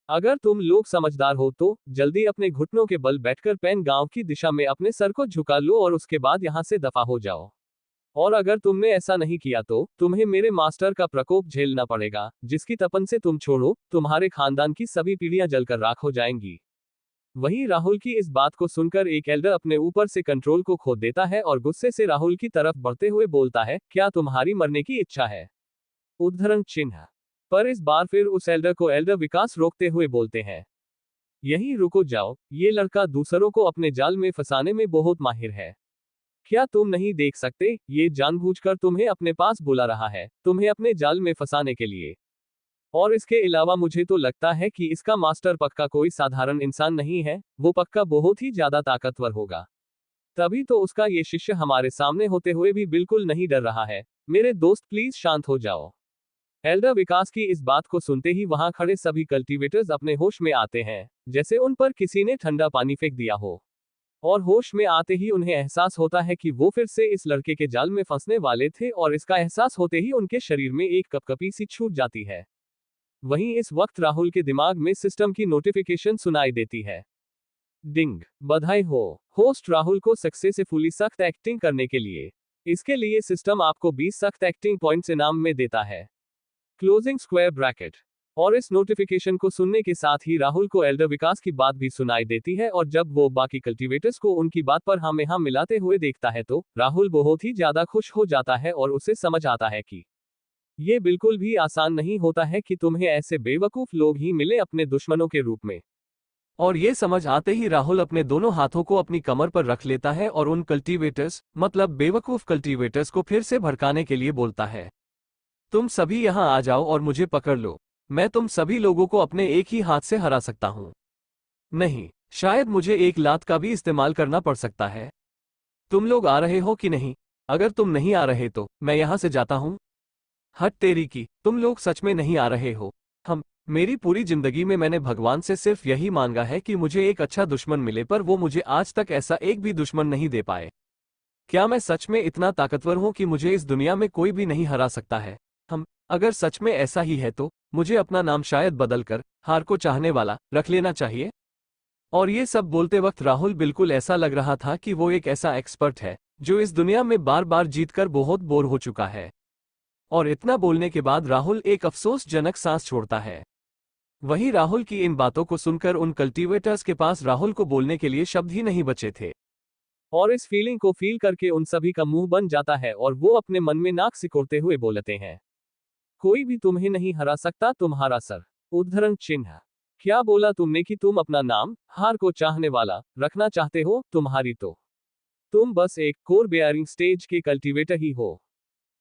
अगर तुम लोग समझदार हो तो जल्दी अपने घुटनों के बल बैठकर पेन गांव की दिशा में अपने सर को झुका लो और उसके बाद यहां से दफा हो जाओ। और अगर तुमने ऐसा नहीं किया तो तुम्हें मेरे मास्टर का प्रकोप झेलना पड़ेगा, जिसकी तपन से तुम छोड़ो तुम्हारे खानदान की सभी पीढ़ियां जलकर राख हो जाएंगी। वहीं राहुल की इस बात को सुनकर एक एल्डर अपने ऊपर से कंट्रोल को खो देता है और गुस्से से राहुल की तरफ बढ़ते हुए बोलता है, क्या तुम्हारी मरने की इच्छा है? उद्धरण चिन्ह। पर इस बार फिर उस एल्डर को एल्डर विकास रोकते हुए बोलते हैं, यहीं रुको जाओ, ये लड़का दूसरों को अपने जाल में फंसाने में बहुत माहिर है। क्या तुम नहीं देख सकते, ये जानबूझकर तुम्हें अपने पास बुला रहा है, तुम्हें अपने जाल में फंसाने के लिए। और इसके अलावा मुझे तो लगता है कि इसका मास्टर पक्का कोई साधारण इंसान नहीं है, वो पक्का बहुत ही ज्यादा ताकतवर होगा। तभी तो उसका ये शिष्य हमारे सामने होते हुए भी बिल्कुल नहीं डर रहा है। मेरे दोस्त प्लीज शांत हो जाओ। एल्डर विकास की इस बात को सुनते ही वहां खड़े सभी कल्टीवेटर्स अपने होश में आते हैं, जैसे उन पर किसी ने ठंडा पानी फेंक दिया हो। और होश में आते ही उन्हें एहसास होता है कि वो फिर से इस लड़के के जाल में फंसने वाले थे और इसका एहसास होते ही उनके शरीर में एक कपकपी सी छूट जाती है। वहीं इस वक्त राहुल के दिमाग में सिस्टम की नोटिफिकेशन सुनाई देती है। डिंग, बधाई हो होस्ट राहुल को सक्सेसफुली सख्त एक्टिंग करने के लिए। इसके लिए सिस्टम आपको 20 सख्त एक्टिंग पॉइंट्स इनाम में देता है। Closing square bracket. और इस नोटिफिकेशन को सुनने के साथ ही राहुल को एल्डर विकास की बात भी सुनाई देती है और जब वो बाकी कल्टीवेटर्स को उनकी बात पर हाँ में हाँ मिलाते हुए देखता है तो राहुल बहुत ही ज्यादा खुश हो जाता है और उसे समझ आता है कि ये बिल्कुल भी आसान नहीं होता है कि तुम्हें ऐसे बेवकूफ लोग ही मिले अपने दुश्मनों के रूप में। और ये समझ आते ही राहुल अपने दोनों हाथों को अपनी कमर पर रख लेता है और उन कल्टीवेटर्स, मतलब बेवकूफ कल्टीवेटर्स को फिर से भड़काने के लिए बोलता है, तुम सभी यहाँ आ जाओ और मुझे पकड़ लो। मैं तुम सभी लोगों को अपने एक ही हाथ से हरा सकता हूँ। नहीं, शायद मुझे एक लात का भी इस्तेमाल करना पड़ सकता है। तुम लोग आ रहे हो कि नहीं? अगर तुम नहीं आ रहे तो मैं यहाँ से जाता हूँ। हट तेरी की, तुम लोग सच में नहीं आ रहे हो। हम मेरी पूरी जिंदगी में मैंने भगवान से सिर्फ यही मांगा है कि मुझे एक अच्छा दुश्मन मिले, पर वो मुझे आज तक ऐसा एक भी दुश्मन नहीं दे पाए। क्या मैं सच में इतना ताकतवर हूं कि मुझे इस दुनिया में कोई भी नहीं हरा सकता है? अगर सच में ऐसा ही है तो मुझे अपना नाम शायद बदलकर हार को चाहने वाला रख लेना चाहिए। और ये सब बोलते वक्त राहुल बिल्कुल ऐसा लग रहा था कि वो एक ऐसा एक्सपर्ट है जो इस दुनिया में बार बार जीतकर बहुत बोर हो चुका है। और इतना बोलने के बाद राहुल एक अफसोसजनक सांस छोड़ता है। वहीं राहुल की इन बातों को सुनकर उन कल्टीवेटर्स के पास राहुल को बोलने के लिए शब्द ही नहीं बचे थे। और इस फीलिंग को फील करके उन सभी का मुंह बन जाता है और वो अपने मन में नाक सिकोड़ते हुए बोलते हैं, कोई भी तुम्हें नहीं हरा सकता, तुम्हारा सर। उद्धरण चिन्ह। क्या बोला तुमने कि तुम अपना नाम हार को चाहने वाला रखना चाहते हो? तुम्हारी तो तुम बस एक कोर बेयरिंग स्टेज के कल्टीवेटर ही हो।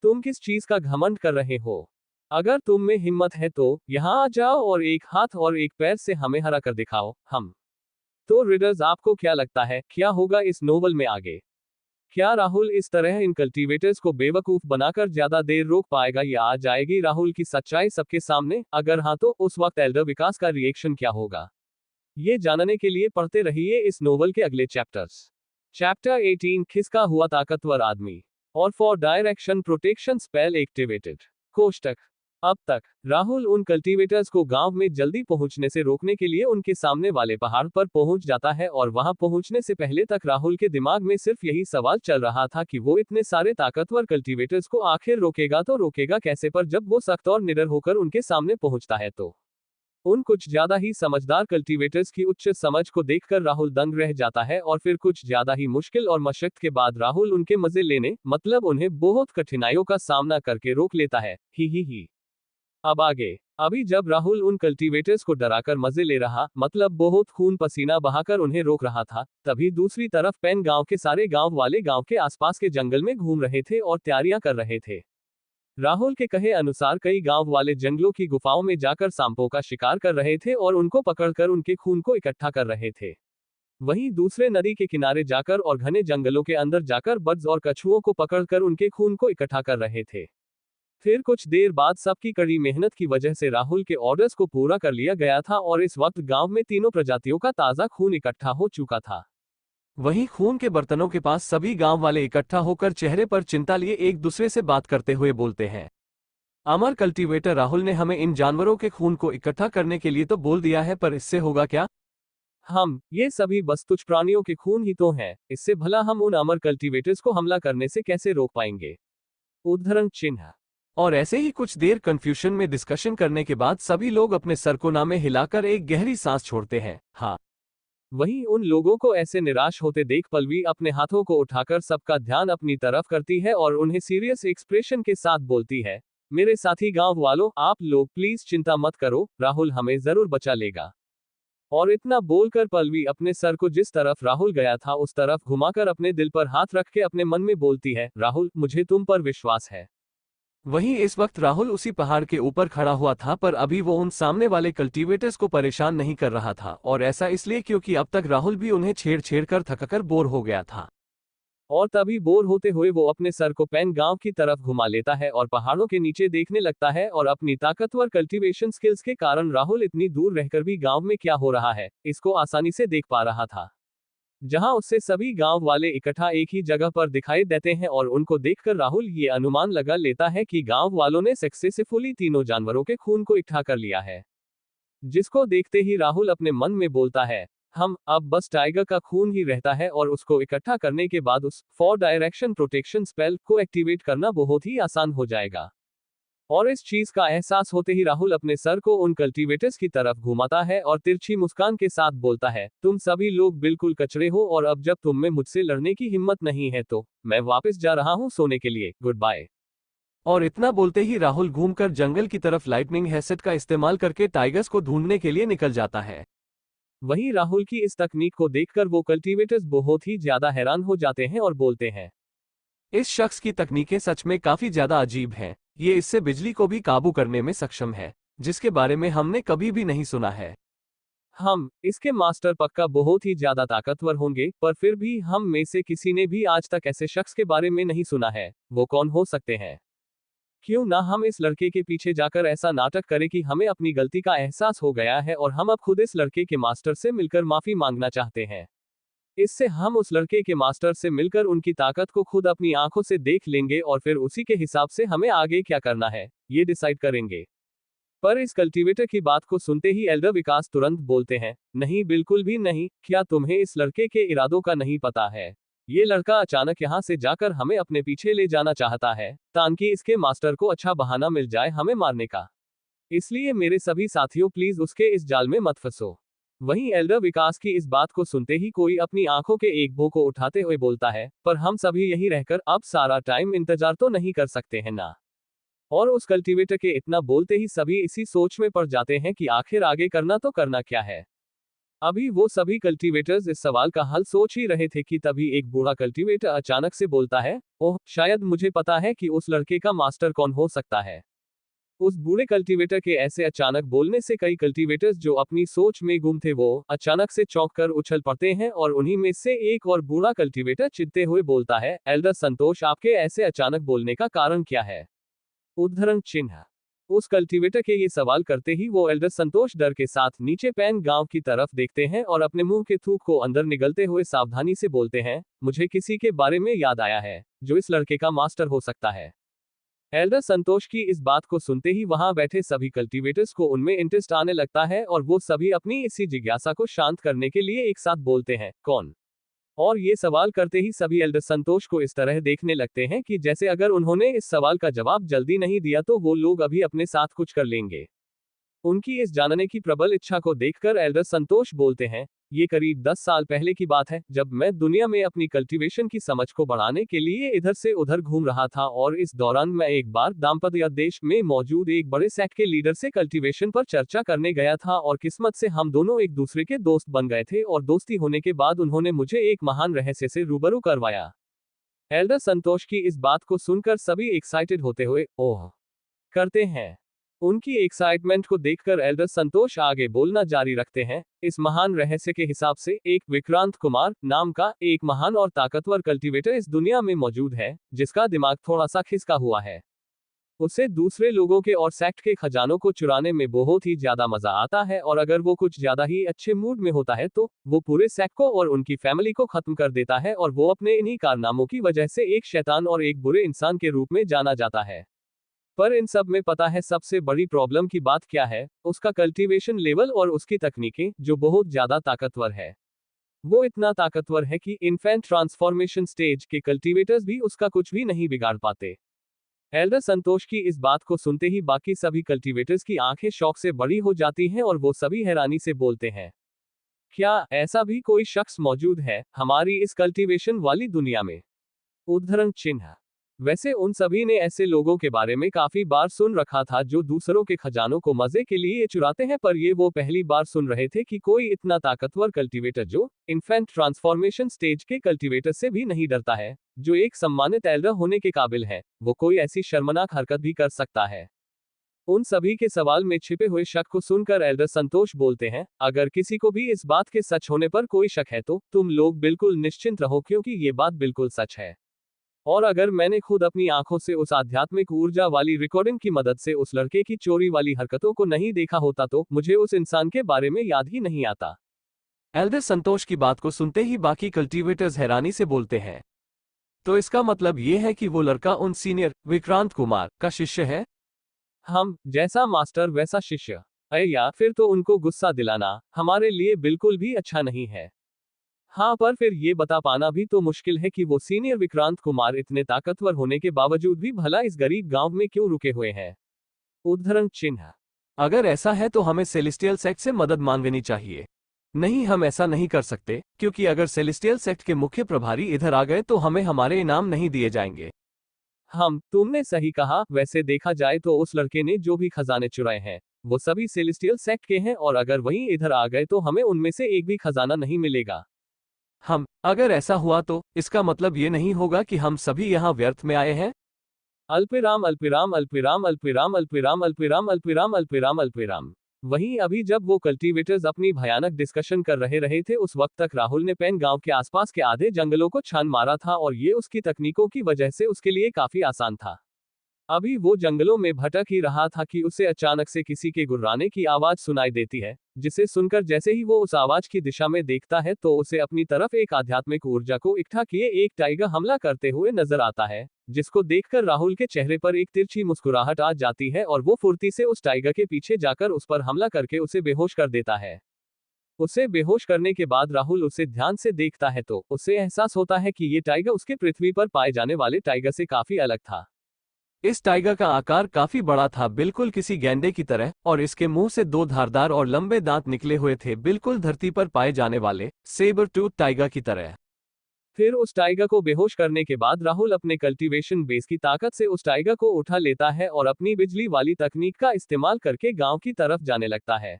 तुम किस चीज का घमंड कर रहे हो? अगर तुम में हिम्मत है तो यहाँ आ जाओ और एक हाथ और एक पैर से हमें हरा कर दिखाओ। हम तो रीडर्स, आपको क्या लगता है क्या होगा इस नोवेल में आगे? क्या राहुल इस तरह इन कल्टीवेटर्स को बेवकूफ बनाकर ज्यादा देर रोक पाएगा या आ जाएगी राहुल की सच्चाई सबके सामने? अगर हाँ तो उस वक्त एल्डर विकास का रिएक्शन क्या होगा? ये जानने के लिए पढ़ते रहिए इस नोवेल के अगले चैप्टर्स। चैप्टर 18, खिसका हुआ ताकतवर आदमी। और for direction protection spell activated. कोष्टक। अब तक राहुल उन कल्टीवेटर्स को गांव में जल्दी पहुंचने से रोकने के लिए उनके सामने वाले पहाड़ पर पहुंच जाता है, और वहां पहुंचने से पहले तक राहुल के दिमाग में सिर्फ यही सवाल चल रहा था कि वो इतने सारे ताकतवर कल्टीवेटर्स को आखिर रोकेगा तो रोकेगा कैसे। पर जब वो सख्त और निडर होकर उनके सामने पहुंचता है तो उन कुछ ज्यादा ही समझदार कल्टीवेटर्स की उच्च समझ को देखकर राहुल दंग रह जाता है, और फिर कुछ ज्यादा ही मुश्किल और मशक्कत के बाद राहुल उनके मजे लेने, मतलब उन्हें बहुत कठिनाइयों का सामना करके रोक लेता है। ही। अब आगे। अभी जब राहुल उन कल्टीवेटर्स को डराकर मजे ले रहा, मतलब बहुत खून पसीना बहाकर उन्हें रोक रहा था, तभी दूसरी तरफ पेन गांव के सारे गांव वाले गांव के आसपास के जंगल में घूम रहे थे और तैयारियां कर रहे थे। राहुल के कहे अनुसार कई गांव वाले जंगलों की गुफाओं में जाकर सांपों का शिकार कर रहे थे और उनको पकड़कर उनके खून को इकट्ठा कर रहे थे। वहीं दूसरे नदी के किनारे जाकर और घने जंगलों के अंदर जाकर बर्ड्स और कछुओं को पकड़कर उनके खून को इकट्ठा कर रहे थे। फिर कुछ देर बाद सबकी कड़ी मेहनत की वजह से राहुल के ऑर्डर्स को पूरा कर लिया गया था और इस वक्त गांव में तीनों प्रजातियों का ताजा खून इकट्ठा हो चुका था। वहीं खून के बर्तनों के पास सभी गांव वाले इकट्ठा होकर चेहरे पर चिंता लिए एक दूसरे से बात करते हुए बोलते हैं, अमर कल्टीवेटर राहुल ने हमें इन जानवरों के खून को इकट्ठा करने के लिए तो बोल दिया है, पर इससे होगा क्या? ये सभी बस तुच्छ प्राणियों के खून ही तो हैं, इससे भला हम उन अमर कल्टीवेटर्स को हमला करने से कैसे रोक पाएंगे? उद्धरण चिन्ह। और ऐसे ही कुछ देर कंफ्यूशन में डिस्कशन करने के बाद सभी लोग अपने सर को नामे हिलाकर एक गहरी सांस छोड़ते हैं। हाँ, वहीं उन लोगों को ऐसे निराश होते देख पल्लवी अपने हाथों को उठाकर सबका ध्यान अपनी तरफ करती है और उन्हें सीरियस एक्सप्रेशन के साथ बोलती है, मेरे साथी गांव वालों, आप लोग प्लीज चिंता मत करो, राहुल हमें जरूर बचा लेगा। और इतना बोलकर पल्लवी अपने सर को जिस तरफ राहुल गया था उस तरफ घुमाकर अपने दिल पर हाथ रख के अपने मन में बोलती है, राहुल मुझे तुम पर विश्वास है। वहीं इस वक्त राहुल उसी पहाड़ के ऊपर खड़ा हुआ था, पर अभी वो उन सामने वाले कल्टीवेटर्स को परेशान नहीं कर रहा था, और ऐसा इसलिए क्योंकि अब तक राहुल भी उन्हें छेड़ कर थककर बोर हो गया था। और तभी बोर होते हुए वो अपने सर को पेन गांव की तरफ घुमा लेता है और पहाड़ों के नीचे देखने लगता है, और अपनी ताकतवर कल्टीवेशन स्किल्स के कारण राहुल इतनी दूर रहकर भी गांव में क्या हो रहा है इसको आसानी से देख पा रहा था। जहां उससे सभी गांव वाले इकट्ठा एक ही जगह पर दिखाई देते हैं, और उनको देखकर राहुल ये अनुमान लगा लेता है कि गांव वालों ने सक्सेसफुली तीनों जानवरों के खून को इकट्ठा कर लिया है। जिसको देखते ही राहुल अपने मन में बोलता है, अब बस टाइगर का खून ही रहता है और उसको इकट्ठा करने के बाद उस फॉर डायरेक्शन प्रोटेक्शन स्पेल को एक्टिवेट करना बहुत ही आसान हो जाएगा। और इस चीज का एहसास होते ही राहुल अपने सर को उन कल्टीवेटर्स की तरफ घुमाता है और तिरछी मुस्कान के साथ बोलता है, तुम सभी लोग बिल्कुल कचरे हो, और अब जब तुम में मुझसे लड़ने की हिम्मत नहीं है तो मैं वापस जा रहा हूं सोने के लिए, गुड बाय। और इतना बोलते ही राहुल घूमकर जंगल की तरफ लाइटनिंग हैसेट का इस्तेमाल करके टाइगर्स को ढूंढने के लिए निकल जाता है। वहीं राहुल की इस तकनीक को देखकर वो कल्टीवेटर्स बहुत ही ज्यादा हैरान हो जाते हैं और बोलते हैं, इस शख्स की तकनीकें सच में काफी ज्यादा अजीब हैं। ये इससे बिजली को भी काबू करने में सक्षम है, जिसके बारे में हमने कभी भी नहीं सुना है। हम इसके मास्टर पक्का बहुत ही ज्यादा ताकतवर होंगे, पर फिर भी हम में से किसी ने भी आज तक ऐसे शख्स के बारे में नहीं सुना है। वो कौन हो सकते हैं? क्यों ना हम इस लड़के के पीछे जाकर ऐसा नाटक करें कि हमें अपनी गलती का एहसास हो गया है और हम अब खुद इस लड़के के मास्टर से मिलकर माफी मांगना चाहते हैं। इससे हम उस लड़के के मास्टर से मिलकर उनकी ताकत को खुद अपनी आंखों से देख लेंगे और फिर उसी के हिसाब से हमें आगे क्या करना है, ये डिसाइड करेंगे। पर इस कल्टीवेटर की बात को सुनते ही एल्डर विकास तुरंत बोलते हैं, नहीं, बिल्कुल भी नहीं। क्या तुम्हें इस लड़के के इरादों का नहीं पता है? ये लड़का अचानक यहाँ से जाकर हमें अपने पीछे ले जाना चाहता है, ताकि इसके मास्टर को अच्छा बहाना मिल जाए हमें मारने का। इसलिए मेरे सभी साथियों, प्लीज उसके इस जाल में मत फंसो। वहीं एल्डर विकास की इस बात को सुनते ही कोई अपनी आंखों के एक भो को उठाते हुए बोलता है, पर हम सभी यही रहकर अब सारा टाइम इंतजार तो नहीं कर सकते हैं ना। और उस कल्टीवेटर के इतना बोलते ही सभी इसी सोच में पड़ जाते हैं कि आखिर आगे करना तो करना क्या है। अभी वो सभी कल्टीवेटर्स इस सवाल का हल सोच ही रहे थे कि तभी एक बूढ़ा कल्टीवेटर अचानक से बोलता है, ओह, शायद मुझे पता है कि उस लड़के का मास्टर कौन हो सकता है। उस बूढ़े कल्टीवेटर के ऐसे अचानक बोलने से कई कल्टीवेटर्स जो अपनी सोच में गुम थे वो अचानक से चौंक कर उछल पड़ते हैं और उन्हीं में से एक और बूढ़ा कल्टीवेटर चिढ़ते हुए बोलता है, एल्डर संतोष, आपके ऐसे अचानक बोलने का कारण क्या है? उद्धरण चिन्ह। उस कल्टीवेटर के ये सवाल करते ही वो एल्डर संतोष डर के साथ नीचे पैन गांव की तरफ देखते हैं और अपने मुंह के थूक को अंदर निगलते हुए सावधानी से बोलते हैं, मुझे किसी के बारे में याद आया है जो इस लड़के का मास्टर हो सकता है। एल्डर संतोष की इस बात को सुनते ही वहां बैठे सभी कल्टीवेटर्स को उनमें इंटरेस्ट आने लगता है और वो सभी अपनी इसी जिज्ञासा को शांत करने के लिए एक साथ बोलते हैं, कौन? और ये सवाल करते ही सभी एल्डर संतोष को इस तरह देखने लगते हैं कि जैसे अगर उन्होंने इस सवाल का जवाब जल्दी नहीं दिया तो वो लोग अभी अपने साथ कुछ कर लेंगे। उनकी इस जानने की प्रबल इच्छा को देखकर एल्डर संतोष बोलते हैं, ये करीब 10 साल पहले की बात है, जब मैं दुनिया में अपनी कल्टीवेशन की समझ को बढ़ाने के लिए इधर से उधर घूम रहा था और इस दौरान मैं एक बार दाम्पत्य देश में मौजूद एक बड़े सेक्ट के लीडर से कल्टीवेशन पर चर्चा करने गया था और किस्मत से हम दोनों एक दूसरे के दोस्त बन गए थे और दोस्ती होने के बाद उन्होंने मुझे एक महान रहस्य से रूबरू करवाया। एल्डर संतोष की इस बात को सुनकर सभी एक्साइटेड होते हुए ओह करते हैं। उनकी एक्साइटमेंट को देखकर एल्डर संतोष आगे बोलना जारी रखते हैं, इस महान रहस्य के हिसाब से एक विक्रांत कुमार नाम का एक महान और ताकतवर कल्टीवेटर इस दुनिया में मौजूद है, जिसका दिमाग थोड़ा सा खिसका हुआ है। उसे दूसरे लोगों के और सेक्ट के खजानों को चुराने में बहुत ही ज्यादा मजा आता है और अगर वो कुछ ज्यादा ही अच्छे मूड में होता है तो वो पूरे सेक्ट को और उनकी फैमिली को खत्म कर देता है और वो अपने इन्हीं कारनामों की वजह से एक शैतान और एक बुरे इंसान के रूप में जाना जाता है। पर इन सब में पता है सबसे बड़ी प्रॉब्लम की बात क्या है? उसका कल्टीवेशन लेवल और उसकी तकनीकें, जो बहुत ज्यादा ताकतवर है। वो इतना ताकतवर है कि इन्फेंट ट्रांसफॉर्मेशन स्टेज के कल्टीवेटर्स भी उसका कुछ भी नहीं बिगाड़ पाते। एल्डर संतोष की इस बात को सुनते ही बाकी सभी कल्टीवेटर्स की आंखें शौक से बड़ी हो जाती हैं और वो सभी हैरानी से बोलते हैं, क्या ऐसा भी कोई शख्स मौजूद है हमारी इस कल्टीवेशन वाली दुनिया में? उद्धरण चिन्ह। वैसे उन सभी ने ऐसे लोगों के बारे में काफी बार सुन रखा था जो दूसरों के खजानों को मजे के लिए चुराते हैं, पर ये वो पहली बार सुन रहे थे कि कोई इतना ताकतवर कल्टीवेटर जो इन्फेंट ट्रांसफॉर्मेशन स्टेज के कल्टीवेटर से भी नहीं डरता है, जो एक सम्मानित एल्डर होने के काबिल है, वो कोई ऐसी शर्मनाक हरकत भी कर सकता है। उन सभी के सवाल में छिपे हुए शक को सुनकर एल्डर संतोष बोलते हैं, अगर किसी को भी इस बात के सच होने पर कोई शक है तो तुम लोग बिल्कुल निश्चिंत रहो, क्योंकि ये बात बिल्कुल सच है। और अगर मैंने खुद अपनी आंखों से उस आध्यात्मिक ऊर्जा वाली रिकॉर्डिंग की मदद से उस लड़के की चोरी वाली हरकतों को नहीं देखा होता तो मुझे उस इंसान के बारे में याद ही नहीं आता। एल्डर संतोष की बात को सुनते ही बाकी कल्टीवेटर्स हैरानी से बोलते हैं, तो इसका मतलब ये है कि वो लड़का उन सीनियर विक्रांत कुमार का शिष्य है? हम जैसा मास्टर वैसा शिष्य? या फिर तो उनको गुस्सा दिलाना हमारे लिए बिल्कुल भी अच्छा नहीं है। हाँ, पर फिर ये बता पाना भी तो मुश्किल है कि वो सीनियर विक्रांत कुमार इतने ताकतवर होने के बावजूद भी भला इस गरीब गांव में क्यों रुके हुए हैं। उद्धरण चिन्ह। अगर ऐसा है तो हमें सेलेस्टियल सेक्ट से मदद मांगनी चाहिए। नहीं, हम ऐसा नहीं कर सकते, क्योंकि अगर सेलेस्टियल सेक्ट के मुख्य प्रभारी इधर आ गए तो हमें हमारे इनाम नहीं दिए जाएंगे। तुमने सही कहा। वैसे देखा जाए तो उस लड़के ने जो भी खजाने चुराए हैं वो सभी सेलेस्टियल सेक्ट के हैं और अगर वहीं इधर आ गए तो हमें उनमें से एक भी खजाना नहीं मिलेगा। अगर ऐसा हुआ तो इसका मतलब ये नहीं होगा कि हम सभी यहाँ व्यर्थ में आए हैं। अल्पविराम अल्पविराम अल्पविराम अल्पविराम अल्पविराम अल्पविराम अल्पविराम अल्पविराम अल्पविराम। वहीं अभी जब वो कल्टीवेटर्स अपनी भयानक डिस्कशन कर रहे थे उस वक्त तक राहुल ने पेन गांव के आसपास के आधे जंगलों को छान मारा था और ये उसकी तकनीकों की वजह से उसके लिए काफी आसान था। अभी वो जंगलों में भटक ही रहा था कि उसे अचानक से किसी के गुर्राने की आवाज सुनाई देती है, जिसे सुनकर जैसे ही वो उस आवाज की दिशा में देखता है तो उसे अपनी तरफ एक आध्यात्मिक ऊर्जा को इकट्ठा किए एक टाइगर हमला करते हुए नजर आता है, जिसको देखकर राहुल के चेहरे पर एक तिरछी मुस्कुराहट आ जाती है और वो फुर्ती से उस टाइगर के पीछे जाकर उस पर हमला करके उसे बेहोश कर देता है। उसे बेहोश करने के बाद राहुल उसे ध्यान से देखता है तो उसे एहसास होता है कि ये टाइगर उसके पृथ्वी पर पाए जाने वाले टाइगर से काफी अलग था। इस टाइगर का आकार काफी बड़ा था, बिल्कुल किसी गैंडे की तरह, और इसके मुंह से दो धारदार और लंबे दांत निकले हुए थे, बिल्कुल धरती पर पाए जाने वाले सेबर टूथ टाइगर की तरह। फिर उस टाइगर को बेहोश करने के बाद राहुल अपने कल्टीवेशन बेस की ताकत से उस टाइगर को उठा लेता है और अपनी बिजली वाली तकनीक का इस्तेमाल करके गांव की तरफ जाने लगता है।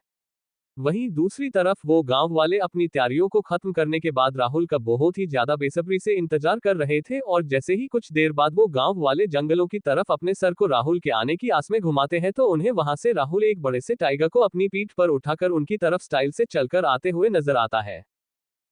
वहीं दूसरी तरफ वो गांव वाले अपनी तैयारियों को खत्म करने के बाद राहुल का बहुत ही ज्यादा बेसब्री से इंतजार कर रहे थे और जैसे ही कुछ देर बाद वो गांव वाले जंगलों की तरफ अपने सर को राहुल के आने की आस में घुमाते हैं तो उन्हें वहां से राहुल एक बड़े से टाइगर को अपनी पीठ पर उठाकर उनकी तरफ स्टाइल से चलकर आते हुए नजर आता है,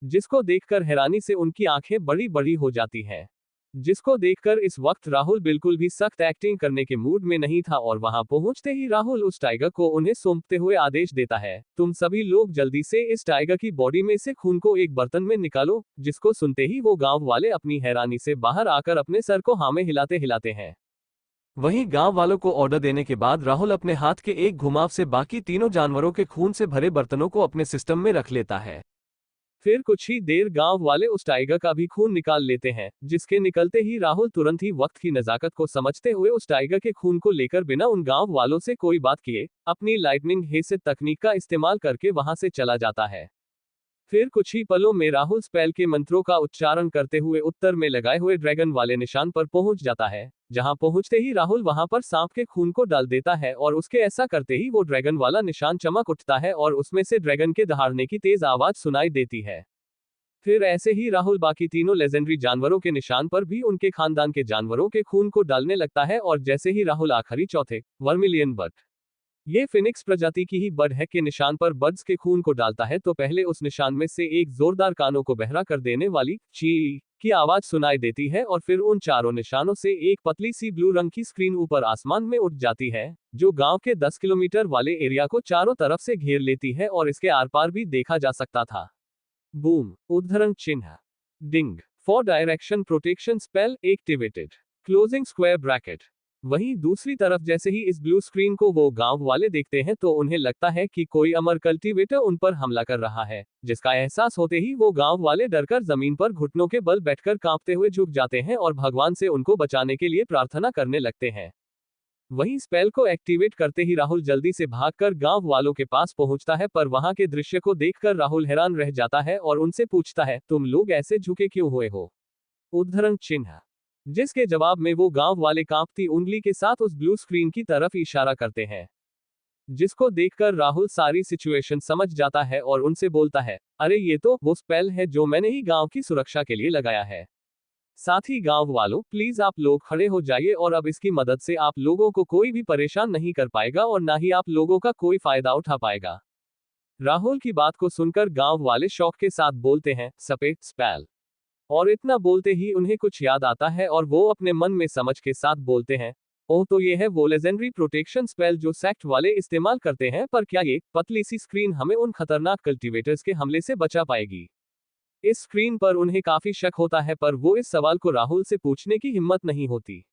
जिसको देखकर हैरानी से उनकी आंखें बड़ी बड़ी हो जाती हैं। जिसको देखकर इस वक्त राहुल बिल्कुल भी सख्त एक्टिंग करने के मूड में नहीं था और वहां पहुंचते ही राहुल उस टाइगर को उन्हें सौंपते हुए आदेश देता है, तुम सभी लोग जल्दी से इस टाइगर की बॉडी में से खून को एक बर्तन में निकालो। जिसको सुनते ही वो गांव वाले अपनी हैरानी से बाहर आकर अपने सर को हाँ में हिलाते हिलाते हैं। वहीं गांव वालों को ऑर्डर देने के बाद राहुल अपने हाथ के एक घुमाव से बाकी तीनों जानवरों के खून से भरे बर्तनों को अपने सिस्टम में रख लेता है। फिर कुछ ही देर गांव वाले उस टाइगर का भी खून निकाल लेते हैं, जिसके निकलते ही राहुल तुरंत ही वक्त की नजाकत को समझते हुए उस टाइगर के खून को लेकर बिना उन गांव वालों से कोई बात किए अपनी लाइटनिंग हेसियत तकनीक का इस्तेमाल करके वहां से चला जाता है। फिर कुछ ही पलों में राहुल स्पेल के मंत्रों का उच्चारण करते हुए उत्तर में लगाए हुए ड्रैगन वाले निशान पर पहुंच जाता है, जहां पहुंचते ही राहुल वहां पर सांप के खून को डाल देता है और उसके ऐसा करते ही वो ड्रैगन वाला निशान चमक उठता है और उसमें से ड्रैगन के दहाड़ने की तेज आवाज सुनाई देती है। फिर ऐसे ही राहुल बाकी तीनों लेजेंडरी जानवरों के निशान पर भी उनके खानदान के जानवरों के खून को डालने लगता है और जैसे ही राहुल आखिरी चौथे वर्मिलियन बर्ड, ये फिनिक्स प्रजाति की ही बर्ड है, के निशान पर बर्ड्स के खून को डालता है तो पहले उस निशान में से एक जोरदार कानों को बहरा कर देने वाली ची की आवाज सुनाई देती है और फिर उन चारों निशानों से एक पतली सी ब्लू रंग की स्क्रीन ऊपर आसमान में उठ जाती है, जो गांव के 10 किलोमीटर वाले एरिया को चारों तरफ से घेर लेती है और इसके आर पार भी देखा जा सकता था। बूम, उद्धरण चिन्ह, ding, for direction protection spell activated, closing square bracket. वहीं दूसरी तरफ जैसे ही इस ब्लू स्क्रीन को वो गांव वाले देखते हैं तो उन्हें लगता है कि कोई अमर कल्टीवेटर उन पर हमला कर रहा है, जिसका एहसास होते ही वो गांव वाले डरकर जमीन पर घुटनों के बल बैठकर कांपते हुए झुक जाते हैं और भगवान से उनको बचाने के लिए प्रार्थना करने लगते हैं। वहीं स्पेल को एक्टिवेट करते ही राहुल जल्दी से भागकर गांव वालों के पास पहुंचता है, पर वहां के दृश्य को देखकर राहुल हैरान रह जाता है और उनसे पूछता है, तुम लोग ऐसे झुके क्यों हुए हो? उद्धरण चिन्ह, जिसके जवाब में वो गांव वाले कांपती उंगली के साथ उस ब्लू स्क्रीन की तरफ इशारा करते हैं, जिसको देखकर राहुल सारी सिचुएशन समझ जाता है और उनसे बोलता है, अरे ये तो वो स्पेल है जो मैंने ही गांव की सुरक्षा के लिए लगाया है। साथ ही गांव वालों, प्लीज आप लोग खड़े हो जाइए और अब इसकी मदद से आप लोगों को कोई भी परेशान नहीं कर पाएगा और ना ही आप लोगों का कोई फायदा उठा पाएगा। राहुल की बात को सुनकर गांव वाले शौक के साथ बोलते हैं, सपेट स्पेल। और इतना बोलते ही उन्हें कुछ याद आता है और वो अपने मन में समझ के साथ बोलते हैं, ओह तो ये है वो लेजेंडरी प्रोटेक्शन स्पेल जो सेक्ट वाले इस्तेमाल करते हैं, पर क्या ये पतली सी स्क्रीन हमें उन खतरनाक कल्टीवेटर्स के हमले से बचा पाएगी? इस स्क्रीन पर उन्हें काफी शक होता है, पर वो इस सवाल को राहुल से पूछने की हिम्मत नहीं होती।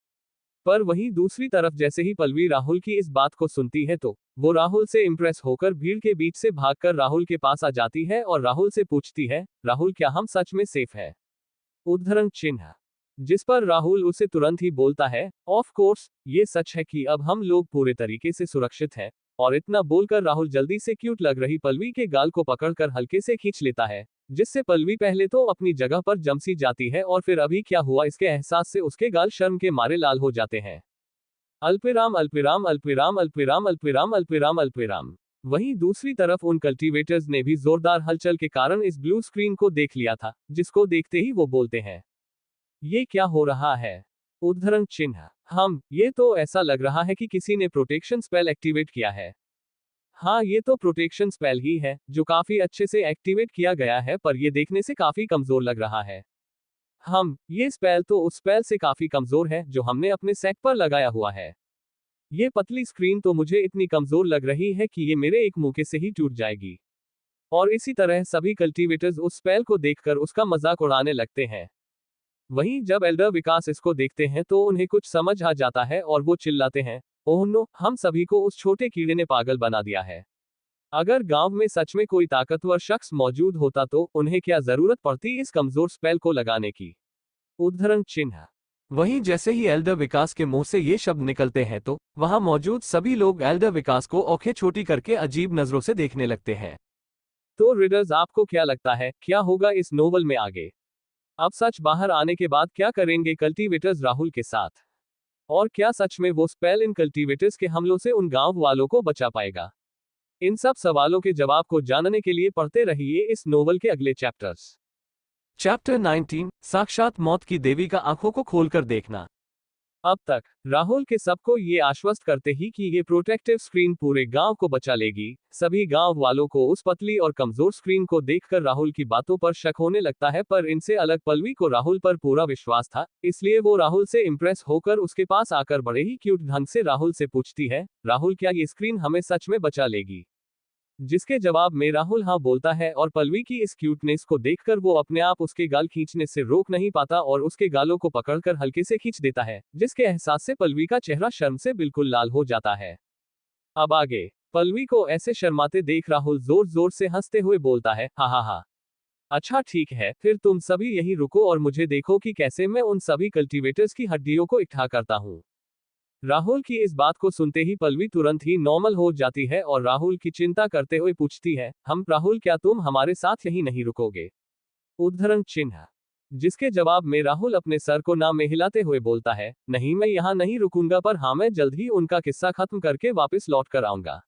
पर वहीं दूसरी तरफ जैसे ही पल्लवी राहुल की इस बात को सुनती है तो वो राहुल से इंप्रेस होकर भीड़ के बीच से भागकर राहुल के पास आ जाती है और राहुल से पूछती है, राहुल क्या हम सच में सेफ है? उद्धरण चिन्ह, जिस पर राहुल उसे तुरंत ही बोलता है, ऑफ कोर्स ये सच है कि अब हम लोग पूरे तरीके से सुरक्षित हैं। और इतना बोलकर राहुल जल्दी से क्यूट लग रही पल्लवी के गाल को पकड़कर हल्के से खींच लेता है, जिससे पल्लवी पहले तो अपनी जगह पर जम सी जाती है और फिर अभी क्या हुआ इसके एहसास से उसके गाल शर्म के मारे लाल हो जाते हैं। अल्पविराम अल्पविराम अल्पविराम अल्पविराम अल्पविराम अल्पविराम अल्पविराम। वहीं दूसरी तरफ उन कल्टीवेटर्स ने भी जोरदार हलचल के कारण इस ब्लू स्क्रीन को देख लिया था, जिसको देखते ही वो बोलते हैं, ये क्या हो रहा है? उद्धरण चिन्ह। ये तो ऐसा लग रहा है कि किसी ने प्रोटेक्शन स्पेल एक्टिवेट किया है। हाँ, ये तो प्रोटेक्शन स्पेल ही है, जो काफी अच्छे से एक्टिवेट किया गया है, पर ये देखने से काफी कमजोर लग रहा है। ये स्पेल तो उस स्पेल से काफी कमजोर है जो हमने अपने सेट पर लगाया हुआ है। ये पतली स्क्रीन तो मुझे इतनी कमजोर लग रही है कि ये मेरे एक मुक्के से ही टूट जाएगी। और इसी तरह सभी कल्टीवेटर्स उस स्पेल को देखकर उसका मजाक उड़ाने लगते हैं। वहीं जब एल्डर विकास इसको देखते हैं तो उन्हें कुछ समझ आ जाता है और वो चिल्लाते हैं, ओह नो, हम सभी को उस छोटे कीड़े ने पागल बना दिया है। अगर गांव में सच में कोई ताकतवर शख्स मौजूद होता तो उन्हें क्या जरूरत पड़ती इस कमजोर स्पेल को लगाने की? उद्धरण चिन्ह। वहीं जैसे ही एल्डर विकास के मुंह से ये शब्द निकलते हैं तो वहां मौजूद सभी लोग एल्डर विकास को आंखें छोटी करके अजीब नजरों से देखने लगते हैं। तो रीडर्स, आपको क्या लगता है, क्या होगा इस नोवेल में आगे? अब सच बाहर आने के बाद क्या करेंगे कल्टीवेटर्स राहुल के साथ? और क्या सच में वो स्पेल इन कल्टीवेटर्स के हमलों से उन गांव वालों को बचा पाएगा? इन सब सवालों के जवाब को जानने के लिए पढ़ते रहिए इस नोवेल के अगले चैप्टर्स। चैप्टर 19, साक्षात मौत की देवी का आंखों को खोलकर देखना। अब तक राहुल के सबको ये आश्वस्त करते ही कि ये प्रोटेक्टिव स्क्रीन पूरे गांव को बचा लेगी, सभी गांव वालों को उस पतली और कमजोर स्क्रीन को देखकर राहुल की बातों पर शक होने लगता है, पर इनसे अलग पल्लवी को राहुल पर पूरा विश्वास था, इसलिए वो राहुल से इम्प्रेस होकर उसके पास आकर बड़े ही क्यूट ढंग से राहुल से पूछती है, राहुल, क्या ये स्क्रीन हमें सच में बचा लेगी? जिसके जवाब में राहुल हाँ बोलता है और पल्लवी की इस क्यूटनेस को देखकर वो अपने आप उसके गाल खींचने से रोक नहीं पाता और उसके गालों को पकड़कर हल्के से खींच देता है, जिसके एहसास से पल्लवी का चेहरा शर्म से बिल्कुल लाल हो जाता है। अब आगे पल्लवी को ऐसे शर्माते देख राहुल जोर जोर से हंसते हुए बोलता है, हा हा हा, अच्छा ठीक है, फिर तुम सभी यहीं रुको और मुझे देखो कि कैसे मैं उन सभी कल्टीवेटर्स की हड्डियों को इकट्ठा करता हूँ। राहुल की इस बात को सुनते ही पल्लवी तुरंत ही नॉर्मल हो जाती है और राहुल की चिंता करते हुए पूछती है, राहुल, क्या तुम हमारे साथ यहीं नहीं रुकोगे? उद्धरण चिन्ह। जिसके जवाब में राहुल अपने सर को ना में हिलाते हुए बोलता है, नहीं, मैं यहाँ नहीं रुकूंगा, पर हाँ, मैं जल्द ही उनका किस्सा खत्म करके वापस लौट कर आऊंगा।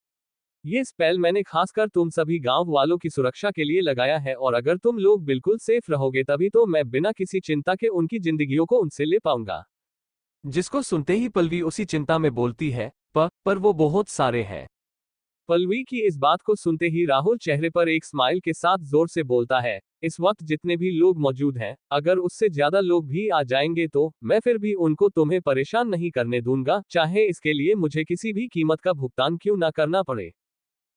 ये स्पेल मैंने खासकर तुम सभी गांव वालों की सुरक्षा के लिए लगाया है और अगर तुम लोग बिल्कुल सेफ रहोगे तभी तो मैं बिना किसी चिंता के उनकी जिंदगियों को उनसे ले पाऊंगा। जिसको सुनते ही पल्लवी उसी चिंता में बोलती है, पर वो बहुत सारे हैं। पल्लवी की इस बात को सुनते ही राहुल चेहरे पर एक स्माइल के साथ जोर से बोलता है, इस वक्त जितने भी लोग मौजूद हैं, अगर उससे ज्यादा लोग भी आ जाएंगे तो मैं फिर भी उनको तुम्हें परेशान नहीं करने दूंगा, चाहे इसके लिए मुझे किसी भी कीमत का भुगतान क्यों ना करना पड़े।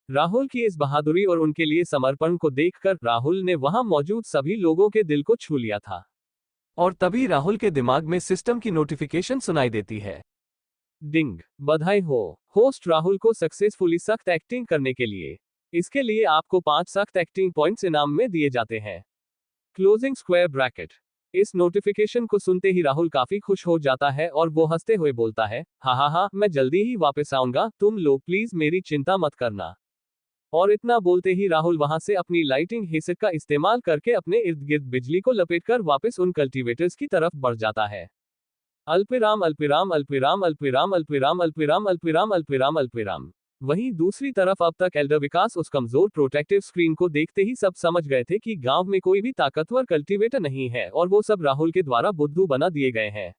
राहुल की इस बहादुरी और उनके लिए समर्पण को देखकर राहुल ने वहां मौजूद सभी लोगों के दिल को छू लिया था। और तभी राहुल के दिमाग में सिस्टम की नोटिफिकेशन सुनाई देती है। डिंग, बधाई हो होस्ट राहुल को सक्सेसफुली सख्त एक्टिंग करने के लिए। इसके लिए आपको 5 सख्त एक्टिंग पॉइंट्स इनाम में दिए जाते हैं। Closing square bracket. इस नोटिफिकेशन को सुनते ही राहुल काफी खुश हो जाता है और वो हंसते हुए बोलता है, हा, मैं जल्दी ही वापस आऊंगा, तुम लोग प्लीज मेरी चिंता मत करना। और इतना बोलते ही राहुल वहां से अपनी लाइटिंग हेसियत का इस्तेमाल करके अपने इर्द गिर्द बिजली को लपेटकर वापस उन कल्टीवेटर्स की तरफ बढ़ जाता है। अल्पविराम अल्पविराम अल्पविराम अल्पविराम अल्पविराम अल्पविराम अल्पविराम अल्पविराम अल्पविराम। वहीं दूसरी तरफ अब तक एल्डर विकास उस कमजोर प्रोटेक्टिव स्क्रीन को देखते ही सब समझ गए थे कि गांव में कोई भी ताकतवर कल्टीवेटर नहीं है और वो सब राहुल के द्वारा बुद्धू बना दिए गए हैं।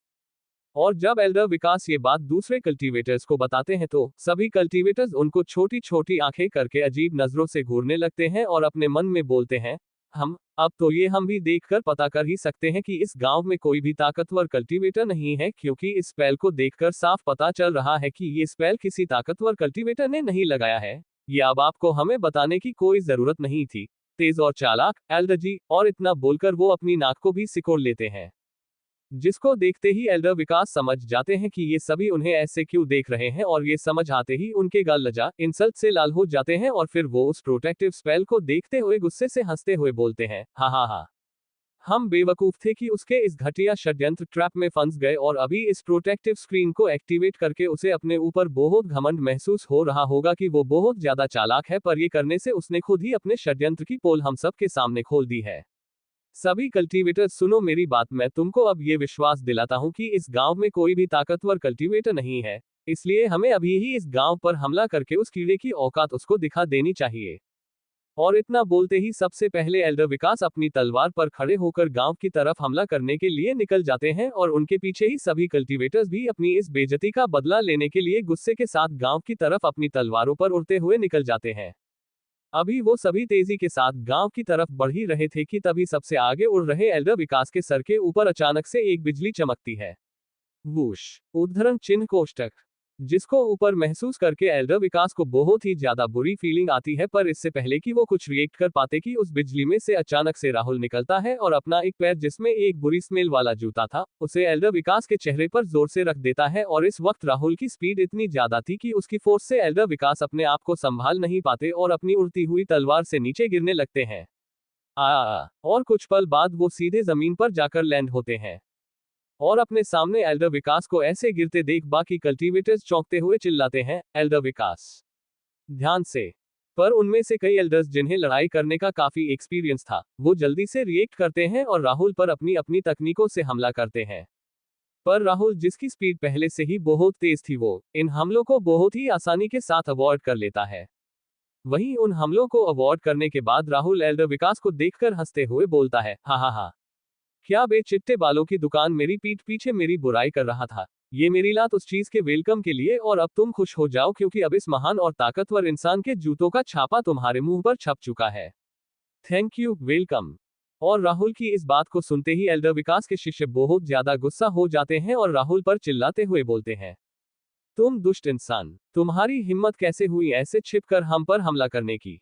और जब एल्डर विकास ये बात दूसरे कल्टीवेटर्स को बताते हैं तो सभी कल्टीवेटर्स उनको छोटी छोटी आंखें करके अजीब नजरों से घूरने लगते हैं और अपने मन में बोलते हैं, अब तो ये हम भी देखकर पता कर ही सकते हैं कि इस गांव में कोई भी ताकतवर कल्टीवेटर नहीं है, क्योंकि इस स्पेल को देखकर साफ पता चल रहा है कि ये स्पेल किसी ताकतवर कल्टीवेटर ने नहीं लगाया है। ये अब आपको हमें बताने की कोई जरूरत नहीं थी, तेज और चालाक एल्डर जी। और इतना बोलकर वो अपनी नाक को भी सिकोड़ लेते हैं, जिसको देखते ही एल्डर विकास समझ जाते हैं कि ये सभी उन्हें ऐसे क्यों देख रहे हैं और ये समझ आते ही उनके गाल लज्जा इंसल्ट से लाल हो जाते हैं और फिर वो उस प्रोटेक्टिव स्पेल को देखते हुए गुस्से से हंसते हुए बोलते हैं, हा, हम बेवकूफ थे कि उसके इस घटिया षड्यंत्र ट्रैप में फंस गए और अभी इस प्रोटेक्टिव स्क्रीन को एक्टिवेट करके उसे अपने ऊपर बहुत घमंड महसूस हो रहा होगा कि वो बहुत ज्यादा चालाक है, पर ये करने से उसने खुद ही अपने षड्यंत्र की पोल हम सब के सामने खोल दी है। सभी कल्टीवेटर सुनो मेरी बात, मैं तुमको अब ये विश्वास दिलाता हूँ कि इस गांव में कोई भी ताकतवर कल्टीवेटर नहीं है। इसलिए हमें अभी ही इस गांव पर हमला करके उस कीड़े की औकात उसको दिखा देनी चाहिए। और इतना बोलते ही सबसे पहले एल्डर विकास अपनी तलवार पर खड़े होकर गांव की तरफ हमला करने के लिए निकल जाते हैं और उनके पीछे ही सभी कल्टीवेटर्स भी अपनी इस बेइज्जती का बदला लेने के लिए गुस्से के साथ गांव की तरफ अपनी तलवारों पर उड़ते हुए निकल जाते हैं। अभी वो सभी तेजी के साथ गांव की तरफ बढ़ ही रहे थे कि तभी सबसे आगे उड़ रहे एल्डर विकास के सर के ऊपर अचानक से एक बिजली चमकती है। वूश उद्धरण चिन्ह कोष्टक, जिसको ऊपर महसूस करके एल्डर विकास को बहुत ही ज्यादा बुरी फीलिंग आती है, पर इससे पहले कि वो कुछ रिएक्ट कर पाते कि उस बिजली में से अचानक से राहुल निकलता है और अपना एक पैर जिसमें एक बुरी स्मेल वाला जूता था उसे एल्डर विकास के चेहरे पर जोर से रख देता है। और इस वक्त राहुल की स्पीड इतनी ज्यादा थी कि उसकी फोर्स से एल्डर विकास अपने आप को संभाल नहीं पाते और अपनी उड़ती हुई तलवार से नीचे गिरने लगते हैं। और कुछ पल बाद वो सीधे जमीन पर जाकर लैंड होते हैं और अपने सामने एल्डर विकास को ऐसे गिरते देख बाकी कल्टीवेटर्स चौंकते हुए चिल्लाते हैं, एल्डर विकास, ध्यान से। पर उनमें से कई एल्डर्स जिन्हें लड़ाई करने का काफी एक्सपीरियंस था, वो जल्दी से रिएक्ट करते हैं और राहुल पर अपनी अपनी तकनीकों से हमला करते हैं। पर राहुल, जिसकी स्पीड पहले से ही बहुत तेज थी, वो इन हमलों को बहुत ही आसानी के साथ अवॉइड कर लेता है। वहीं उन हमलों को अवॉइड करने के बाद राहुल एल्डर विकास को देखकर हंसते हुए बोलता है, हा हा हा, क्या बे चिट्टे बालों की दुकान मेरी पीठ पीछे मेरी बुराई कर रहा था, ये मेरी लात उस चीज के वेलकम के लिए, और अब तुम खुश हो जाओ क्योंकि अब इस महान और ताकतवर इंसान के जूतों का छापा तुम्हारे मुंह पर छप चुका है। Thank you, welcome. और राहुल की इस बात को सुनते ही एल्डर विकास के शिष्य बहुत ज्यादा गुस्सा हो जाते हैं और राहुल पर चिल्लाते हुए बोलते हैं, तुम दुष्ट इंसान, तुम्हारी हिम्मत कैसे हुई ऐसे छिपकर हम पर हमला करने की?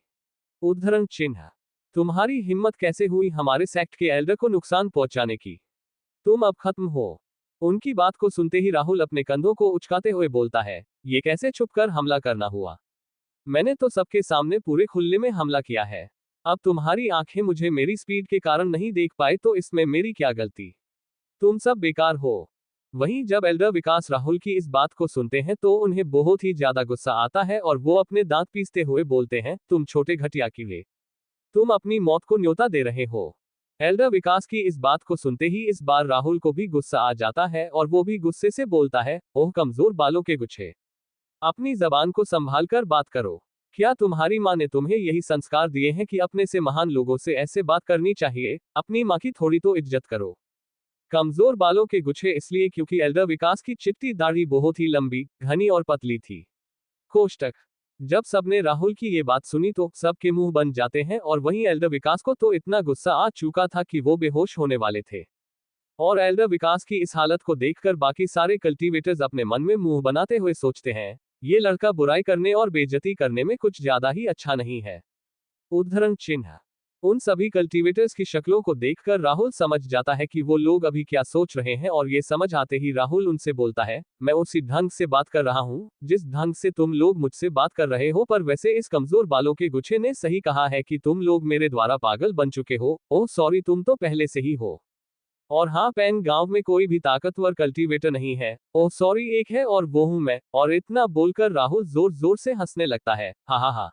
उद्धरण चिन्ह, तुम्हारी हिम्मत कैसे हुई हमारे सेक्ट के एल्डर को नुकसान पहुंचाने की? तुम अब खत्म हो। उनकी बात को सुनते ही राहुल अपने कंधों को उचकाते हुए बोलता है, ये कैसे छुपकर हमला करना हुआ? मैंने तो सबके सामने पूरे खुले में हमला किया है। अब तुम्हारी आंखें मुझे मेरी स्पीड के कारण नहीं देख पाए तो इसमें मेरी क्या गलती? तुम सब बेकार हो। वहीं जब एल्डर विकास राहुल की इस बात को सुनते हैं तो उन्हें बहुत ही ज्यादा गुस्सा आता है और वो अपने दांत पीसते हुए बोलते हैं, तुम छोटे घटिया कीड़े, तुम अपनी मौत को न्योता दे रहे हो। एल्डर विकास की इस बात को सुनते ही इस बार राहुल को भी गुस्सा आ जाता है और वो भी गुस्से से बोलता है, ओह कमजोर बालों के गुच्छे, अपनी जबान को संभाल कर बात करो। क्या तुम्हारी माँ ने तुम्हें यही संस्कार दिए हैं कि अपने से महान लोगों से ऐसे बात करनी चाहिए? अपनी माँ की थोड़ी तो इज्जत करो। कमजोर बालों के गुच्छे इसलिए क्योंकि एल्डर विकास की चिट्टी दाढ़ी बहुत ही लंबी, घनी और पतली थी। कोष्टक, जब सबने राहुल की ये बात सुनी तो सबके मुंह बन जाते हैं और वहीं एल्डर विकास को तो इतना गुस्सा आ चुका था कि वो बेहोश होने वाले थे। और एल्डर विकास की इस हालत को देखकर बाकी सारे कल्टीवेटर्स अपने मन में मुंह बनाते हुए सोचते हैं, ये लड़का बुराई करने और बेइज्जती करने में कुछ ज्यादा ही अच्छा नहीं है। उद्धरण चिन्ह, उन सभी कल्टीवेटर्स की शक्लों को देखकर राहुल समझ जाता है कि वो लोग अभी क्या सोच रहे हैं और ये समझ आते ही राहुल उनसे बोलता है, मैं उसी ढंग से बात कर रहा हूँ जिस ढंग से तुम लोग मुझसे बात कर रहे हो, पर वैसे इस कमजोर बालों के गुच्छे ने सही कहा है कि तुम लोग मेरे द्वारा पागल बन चुके हो। ओह सॉरी, तुम तो पहले से ही हो। और हाँ, पैन गांव में कोई भी ताकतवर कल्टीवेटर नहीं है। ओह सॉरी, एक है और वो हूं मैं। और इतना बोलकर राहुल जोर जोर से हंसने लगता है, हा हा हा।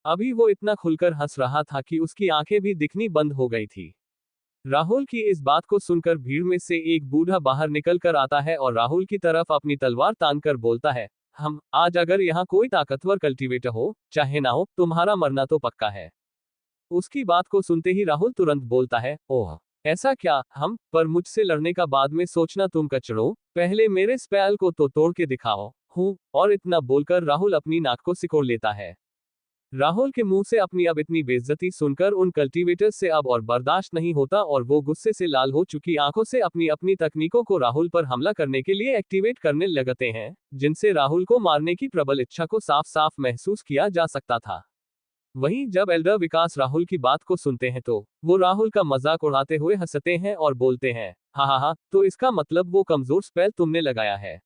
अभी वो इतना खुलकर हंस रहा था कि उसकी आंखें भी दिखनी बंद हो गई थी। राहुल की इस बात को सुनकर भीड़ में से एक बूढ़ा बाहर निकल कर आता है और राहुल की तरफ अपनी तलवार तानकर बोलता है, हम आज अगर यहाँ कोई ताकतवर कल्टीवेटर हो चाहे ना हो, तुम्हारा मरना तो पक्का है। उसकी बात को सुनते ही राहुल तुरंत बोलता है, ओह ऐसा क्या? हम पर मुझसे लड़ने का बाद में सोचना तुम कचड़ों, पहले मेरे स्पेल को तो तोड़ के दिखाओ। हूँ। और इतना बोलकर राहुल अपनी नाक को सिकोड़ लेता है। राहुल के मुंह से अपनी अब इतनी बेइज्जती सुनकर उन कल्टीवेटर्स से अब और बर्दाश्त नहीं होता और वो गुस्से से लाल हो चुकी आंखों से अपनी अपनी तकनीकों को राहुल पर हमला करने के लिए एक्टिवेट करने लगते हैं, जिनसे राहुल को मारने की प्रबल इच्छा को साफ साफ महसूस किया जा सकता था। वहीं जब एल्डर विकास राहुल की बात को सुनते हैं तो वो राहुल का मजाक उड़ाते हुए हंसते हैं और बोलते हैं, हा हा हा, तो इसका मतलब वो कमजोर स्पेल तुमने लगाया है।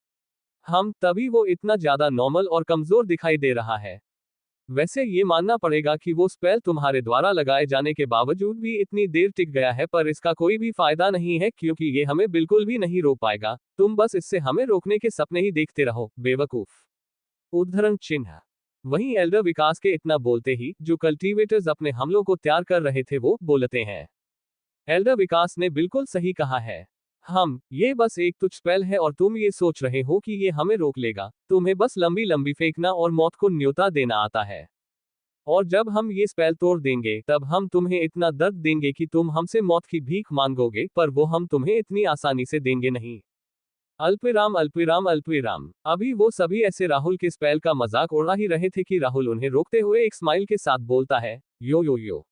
हम तभी वो इतना ज्यादा नॉर्मल और कमजोर दिखाई दे रहा है। वैसे ये मानना पड़ेगा कि वो स्पेल तुम्हारे द्वारा लगाए जाने के बावजूद भी इतनी देर टिक गया है, पर इसका कोई भी फायदा नहीं है क्योंकि ये हमें बिल्कुल भी नहीं रोक पाएगा। तुम बस इससे हमें रोकने के सपने ही देखते रहो, बेवकूफ। उद्धरण चिन्ह, वहीं एल्डर विकास के इतना बोलते ही जो कल्टीवेटर्स अपने हमलों को तैयार कर रहे थे वो बोलते हैं, एल्डर विकास ने बिल्कुल सही कहा है। ये बस एक तुच्छ स्पेल है और तुम ये सोच रहे हो कि ये हमें रोक लेगा। तुम्हें बस लंबी लंबी फेंकना और मौत को न्योता देना आता है। और जब हम ये स्पेल तोड़ देंगे तब हम तुम्हें इतना दर्द देंगे कि तुम हमसे मौत की भीख मांगोगे, पर वो हम तुम्हें इतनी आसानी से देंगे नहीं। अल्पविराम अल्पविराम अल्पविराम। अभी वो सभी ऐसे राहुल के स्पेल का मजाक उड़ा ही रहे थे कि राहुल उन्हें रोकते हुए एक स्माइल के साथ बोलता है, यो यो यो,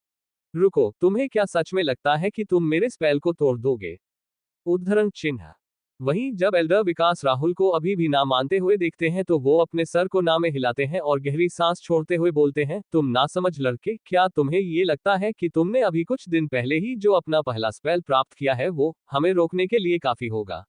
रुको, तुम्हें क्या सच में लगता है कि तुम मेरे स्पेल को तोड़ दोगे? उद्धरण चिन्ह। वहीं जब एल्डर विकास राहुल को अभी भी ना मानते हुए देखते हैं तो वो अपने सर को ना में हिलाते हैं और गहरी सांस छोड़ते हुए बोलते हैं, तुम नासमझ लड़के, क्या तुम्हें ये लगता है कि तुमने अभी कुछ दिन पहले ही जो अपना पहला स्पेल प्राप्त किया है वो हमें रोकने के लिए काफी होगा?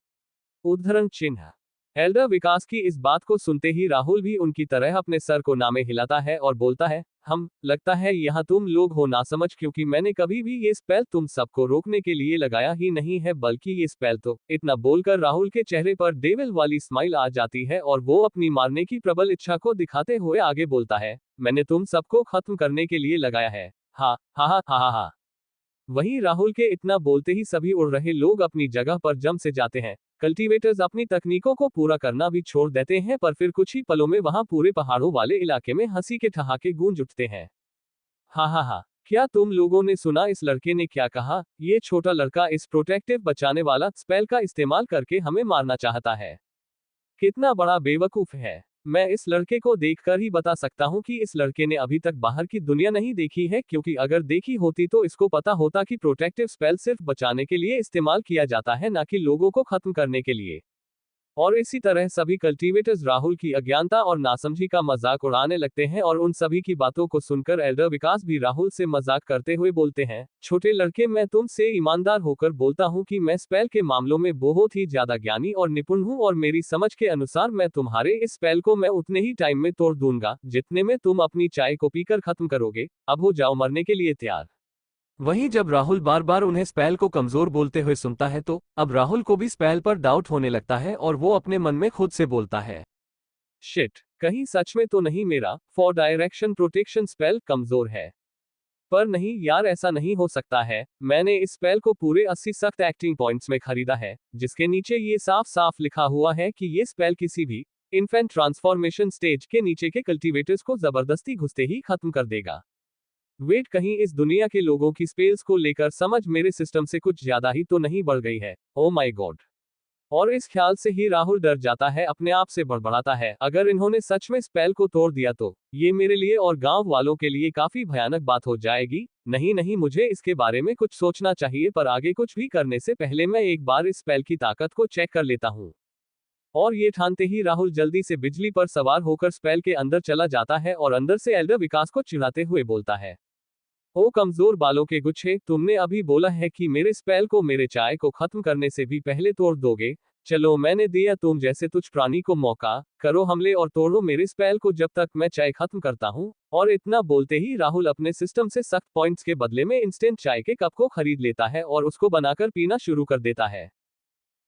उद्धरण चिन्ह। एल्डर विकास की इस बात को सुनते ही राहुल भी उनकी तरह अपने सर को नामे हिलाता है और बोलता है, हम लगता है यहाँ तुम लोग हो नासमझ, क्योंकि मैंने कभी भी ये स्पेल तुम सबको रोकने के लिए लगाया ही नहीं है, बल्कि ये स्पेल तो। इतना बोलकर राहुल के चेहरे पर डेविल वाली स्माइल आ जाती है और वो अपनी मारने की प्रबल इच्छा को दिखाते हुए आगे बोलता है, मैंने तुम सबको खत्म करने के लिए लगाया है। हा हा हा हा हा। वहीं राहुल के इतना बोलते ही सभी उड़ रहे लोग अपनी जगह पर जम से जाते हैं। कल्टीवेटर्स अपनी तकनीकों को पूरा करना भी छोड़ देते हैं, पर फिर कुछ ही पलों में वहां पूरे पहाड़ों वाले इलाके में हंसी के ठहाके गूंज उठते हैं। हा हा हा, क्या तुम लोगों ने सुना इस लड़के ने क्या कहा? ये छोटा लड़का इस प्रोटेक्टिव बचाने वाला स्पेल का इस्तेमाल करके हमें मारना चाहता है। कितना बड़ा बेवकूफ है। मैं इस लड़के को देखकर ही बता सकता हूँ कि इस लड़के ने अभी तक बाहर की दुनिया नहीं देखी है, क्योंकि अगर देखी होती तो इसको पता होता कि प्रोटेक्टिव स्पेल सिर्फ बचाने के लिए इस्तेमाल किया जाता है, ना कि लोगों को खत्म करने के लिए। और इसी तरह सभी कल्टीवेटर्स राहुल की अज्ञानता और नासमझी का मजाक उड़ाने लगते हैं और उन सभी की बातों को सुनकर एल्डर विकास भी राहुल से मजाक करते हुए बोलते हैं, छोटे लड़के, मैं तुमसे ईमानदार होकर बोलता हूँ कि मैं स्पेल के मामलों में बहुत ही ज्यादा ज्ञानी और निपुण हूँ, और मेरी समझ के अनुसार मैं तुम्हारे इस स्पेल को मैं उतने ही टाइम में तोड़ दूंगा जितने में तुम अपनी चाय को पीकर खत्म करोगे। अब हो जाओ मरने के लिए तैयार। वहीं जब राहुल बार बार उन्हें स्पेल को कमजोर बोलते हुए सुनता है तो अब राहुल को भी स्पेल पर डाउट होने लगता है और वो अपने मन में खुद से बोलता है, शिट, कहीं सच में तो नहीं मेरा फॉर डायरेक्शन प्रोटेक्शन स्पेल कमजोर है? पर नहीं यार, ऐसा नहीं हो सकता है। मैंने इस स्पेल को पूरे 80 सख्त एक्टिंग पॉइंट्स में खरीदा है, जिसके नीचे ये साफ साफ लिखा हुआ है कि ये स्पेल किसी भी इन्फेंट ट्रांसफॉर्मेशन स्टेज के नीचे के कल्टीवेटर्स को जबरदस्ती घुसते ही खत्म कर देगा। वेट, कहीं इस दुनिया के लोगों की स्पेल्स को लेकर समझ मेरे सिस्टम से कुछ ज्यादा ही तो नहीं बढ़ गई है? Oh my God. और इस ख्याल से ही राहुल डर जाता है, अपने आप से बड़बड़ाता है, अगर इन्होंने सच में स्पेल को तोड़ दिया तो ये मेरे लिए और गांव वालों के लिए काफी भयानक बात हो जाएगी। नहीं नहीं, मुझे इसके बारे में कुछ सोचना चाहिए, पर आगे कुछ भी करने से पहले मैं एक बार इस स्पेल की ताकत को चेक कर लेता हूँ। और ये ठानते ही राहुल जल्दी से बिजली पर सवार होकर स्पेल के अंदर चला जाता है और अंदर से एल्डर विकास को चिढ़ाते हुए बोलता है, ओ कमजोर बालों के गुच्छे, तुमने अभी बोला है कि मेरे स्पेल को मेरे चाय को खत्म करने से भी पहले तोड़ दोगे। चलो, मैंने दिया तुम जैसे तुच्छ प्राणी को मौका, करो हमले और तोड़ो मेरे स्पेल को जब तक मैं चाय खत्म करता हूँ। और इतना बोलते ही राहुल अपने सिस्टम से सख्त पॉइंट्स के बदले में इंस्टेंट चाय के कप को खरीद लेता है और उसको बनाकर पीना शुरू कर देता है।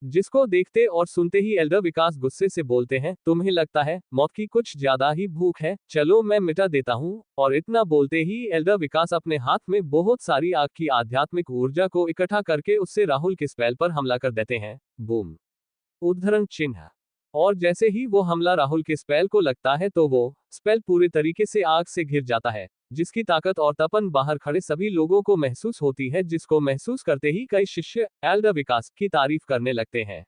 जिसको देखते और सुनते ही एल्डर विकास गुस्से से बोलते हैं, तुम्हें लगता है मौत की कुछ ज्यादा ही भूख है? चलो मैं मिटा देता हूँ। और इतना बोलते ही एल्डर विकास अपने हाथ में बहुत सारी आग की आध्यात्मिक ऊर्जा को इकट्ठा करके उससे राहुल के स्पेल पर हमला कर देते हैं। बूम। उद्धरण चिन्ह। और जैसे ही वो हमला राहुल के स्पेल को लगता है तो वो स्पेल पूरे तरीके से आग से घिर जाता है, जिसकी ताकत और तपन बाहर खड़े सभी लोगों को महसूस होती है, जिसको महसूस करते ही कई शिष्य एल्डर विकास की तारीफ करने लगते हैं।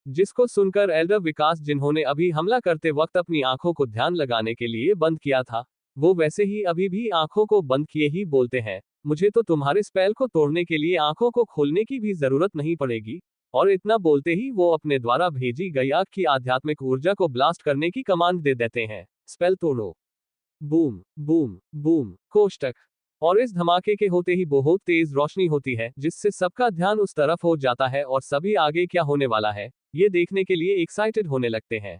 जिसको सुनकर एल्डर विकास, जिन्होंने अभी हमला करते वक्त अपनी आंखों को ध्यान लगाने के लिए बंद किया था, वो वैसे ही अभी भी आंखों को बंद किए ही बोलते हैं, मुझे तो तुम्हारे स्पेल को तोड़ने के लिए आंखों को खोलने की भी जरूरत नहीं पड़ेगी। और इतना बोलते ही वो अपने द्वारा भेजी गई आग की आध्यात्मिक ऊर्जा को ब्लास्ट करने की कमांड दे देते हैं, स्पेल तोड़ो। बूम बूम बूम कोष्टक। और इस धमाके के होते ही बहुत तेज रोशनी होती है, जिससे सबका ध्यान उस तरफ हो जाता है और सभी आगे क्या होने वाला है ये देखने के लिए एक्साइटेड होने लगते हैं।